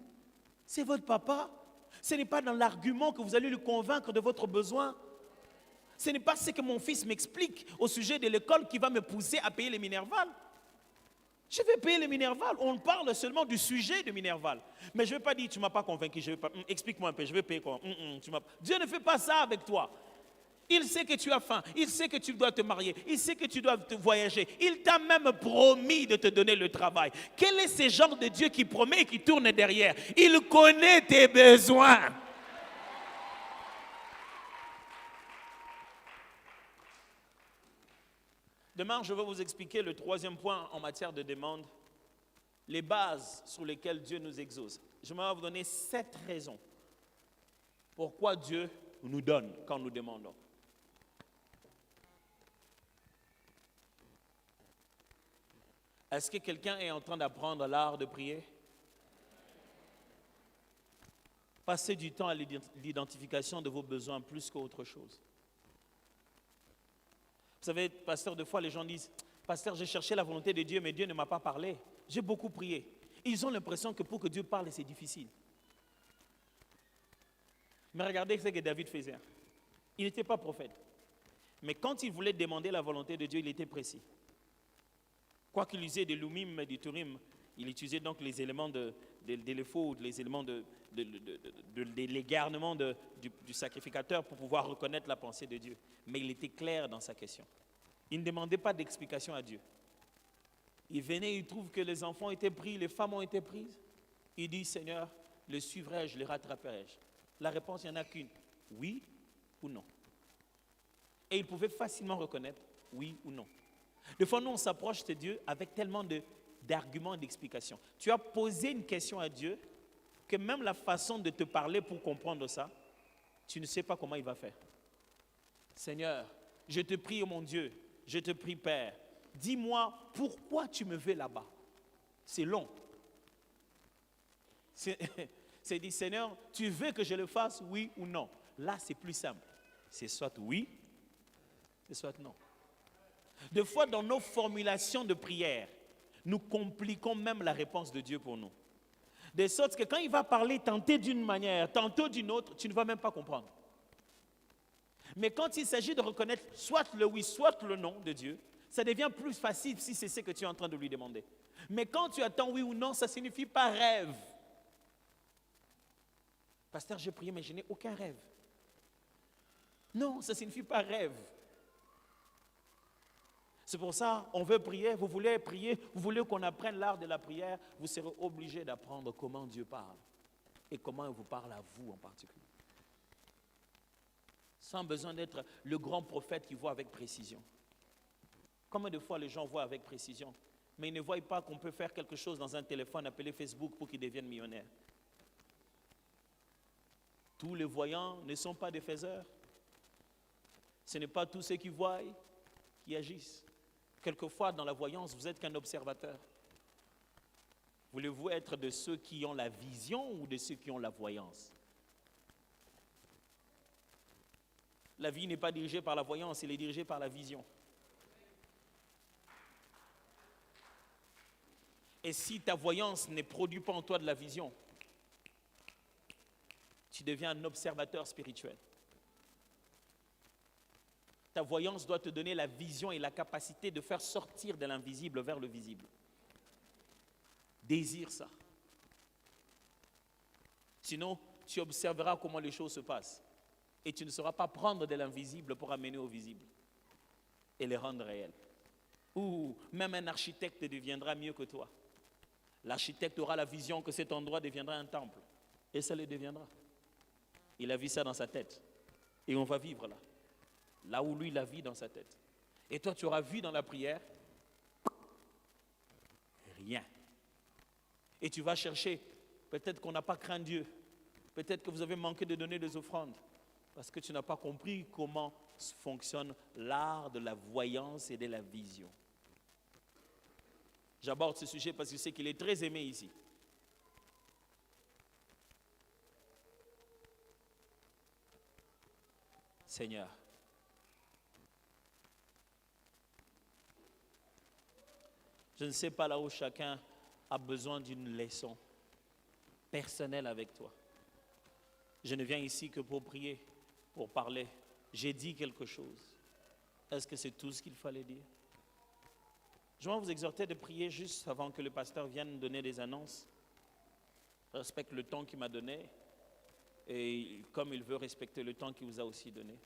Speaker 1: c'est votre papa. Ce n'est pas dans l'argument que vous allez le convaincre de votre besoin. Ce n'est pas ce que mon fils m'explique au sujet de l'école qui va me pousser à payer les Minerval. Je vais payer les Minerval. On parle seulement du sujet de Minerval. Mais je ne vais pas dire, tu ne m'as pas convaincu. Je vais pas, explique-moi un peu, je vais payer quoi? Dieu ne fait pas ça avec toi. Il sait que tu as faim. Il sait que tu dois te marier. Il sait que tu dois te voyager. Il t'a même promis de te donner le travail. Quel est ce genre de Dieu qui promet et qui tourne derrière? Il connaît tes besoins. Demain, je vais vous expliquer le troisième point en matière de demande, les bases sur lesquelles Dieu nous exauce. Je vais vous donner 7 raisons pourquoi Dieu nous donne quand nous demandons. Est-ce que quelqu'un est en train d'apprendre l'art de prier? Passez du temps à l'identification de vos besoins plus qu'autre chose. Vous savez, pasteur, des fois les gens disent, pasteur, j'ai cherché la volonté de Dieu, mais Dieu ne m'a pas parlé. J'ai beaucoup prié. Ils ont l'impression que pour que Dieu parle, c'est difficile. Mais regardez ce que David faisait. Il n'était pas prophète. Mais quand il voulait demander la volonté de Dieu, il était précis. Quoi qu'il usait de l'Umim et du Turim, il utilisait donc les éléments de l'éphod, les éléments de l'égarement du sacrificateur pour pouvoir reconnaître la pensée de Dieu. Mais il était clair dans sa question. Il ne demandait pas d'explication à Dieu. Il venait, il trouve que les enfants étaient pris, les femmes ont été prises. Il dit, Seigneur, le suivrai-je, le rattraperai-je? La réponse, il n'y en a qu'une, oui ou non. Et il pouvait facilement reconnaître oui ou non. Des fois, nous, on s'approche de Dieu avec tellement d'arguments et d'explications. Tu as posé une question à Dieu que même la façon de te parler pour comprendre ça, tu ne sais pas comment il va faire. Seigneur, je te prie, oh mon Dieu, je te prie, Père, dis-moi pourquoi tu me veux là-bas. C'est long. C'est dit, Seigneur, tu veux que je le fasse, oui ou non? Là, c'est plus simple. C'est soit oui, c'est soit non. Des fois, dans nos formulations de prière, nous compliquons même la réponse de Dieu pour nous. De sorte que quand il va parler tantôt d'une manière, tantôt d'une autre, tu ne vas même pas comprendre. Mais quand il s'agit de reconnaître soit le oui, soit le non de Dieu, ça devient plus facile si c'est ce que tu es en train de lui demander. Mais quand tu attends oui ou non, ça ne signifie pas rêve. Pasteur, j'ai prié, mais je n'ai aucun rêve. Non, ça ne signifie pas rêve. C'est pour ça, on veut prier, vous voulez prier, vous voulez qu'on apprenne l'art de la prière, vous serez obligé d'apprendre comment Dieu parle et comment il vous parle à vous en particulier. Sans besoin d'être le grand prophète qui voit avec précision. Combien de fois les gens voient avec précision, mais ils ne voient pas qu'on peut faire quelque chose dans un téléphone appelé Facebook pour qu'ils deviennent millionnaires. Tous les voyants ne sont pas des faiseurs. Ce n'est pas tous ceux qui voient qui agissent. Quelquefois, dans la voyance, vous n'êtes qu'un observateur. Voulez-vous être de ceux qui ont la vision ou de ceux qui ont la voyance? La vie n'est pas dirigée par la voyance, elle est dirigée par la vision. Et si ta voyance ne produit pas en toi de la vision, tu deviens un observateur spirituel. Ta voyance doit te donner la vision et la capacité de faire sortir de l'invisible vers le visible. Désire ça. Sinon, tu observeras comment les choses se passent. Et tu ne sauras pas prendre de l'invisible pour amener au visible. Et les rendre réels. Ou même un architecte deviendra mieux que toi. L'architecte aura la vision que cet endroit deviendra un temple. Et ça le deviendra. Il a vu ça dans sa tête. Et on va vivre là. Là où lui, il a vu dans sa tête. Et toi, tu auras vu dans la prière rien. Et tu vas chercher, peut-être qu'on n'a pas craint Dieu. Peut-être que vous avez manqué de donner des offrandes parce que tu n'as pas compris comment fonctionne l'art de la voyance et de la vision. J'aborde ce sujet parce que je sais qu'il est très aimé ici. Seigneur, je ne sais pas là où chacun a besoin d'une leçon personnelle avec toi. Je ne viens ici que pour prier, pour parler. J'ai dit quelque chose. Est-ce que c'est tout ce qu'il fallait dire? Je vais vous exhorter de prier juste avant que le pasteur vienne donner des annonces. Je respecte le temps qu'il m'a donné et comme il veut respecter le temps qu'il vous a aussi donné.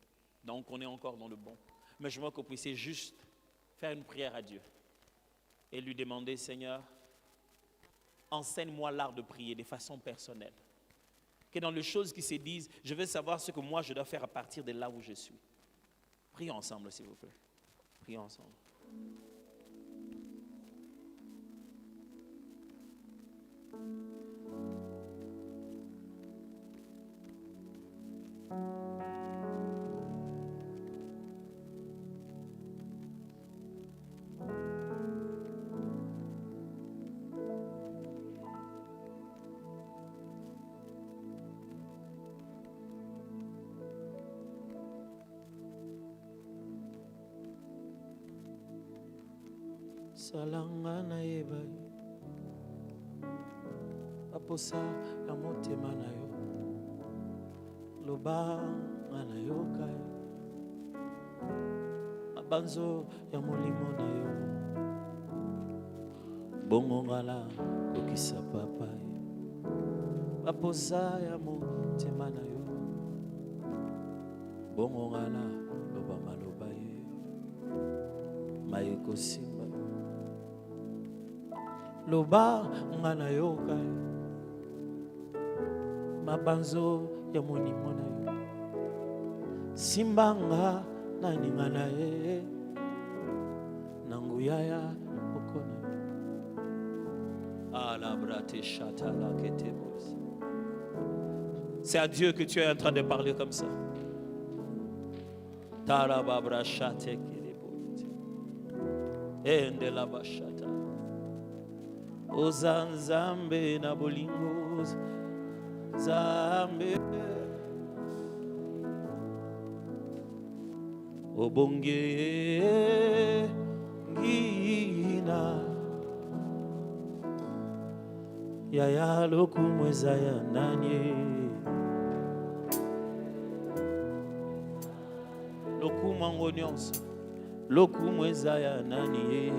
Speaker 1: Donc on est encore dans le bon. Mais je veux que vous puissiez juste faire une prière à Dieu et lui demander, Seigneur, enseigne-moi l'art de prier de façon personnelle. Que dans les choses qui se disent, je veux savoir ce que moi je dois faire à partir de là où je suis. Prions ensemble, s'il vous plaît. Prions ensemble.
Speaker 2: Salanga na yebai aposa ya motema na yo loba na yo kai mabanzo ya molimo na yo bongo ngala kokisa papa aposa ya motema na yo bongo ngala loba maloba ye mayeko simba loba ngana yoka mabanzo ya monimo na yo simbanga na ningana ye nanguya ya okona ala brate chata la ketebos.
Speaker 1: C'est à Dieu que tu es en train de parler comme ça.
Speaker 2: Tarababra chate kelebote ende la bashata Ozanzambe na bolingo Zambe Obonge Ngina Yaya loku mweza ya nanye Loku mango nyonso Loku mweza ya nanye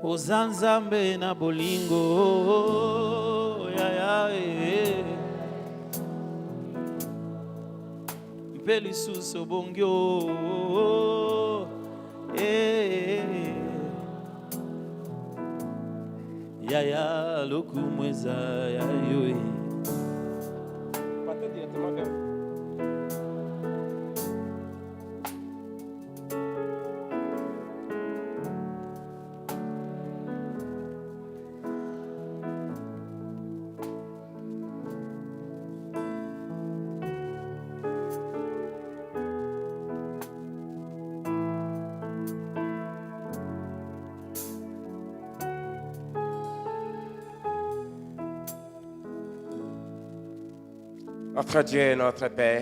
Speaker 2: Ozanzambe na bolingo ya Mpeli suso bongyo ya loku mweza ya yo
Speaker 3: Partez directement vers vous. Notre Dieu et notre Père,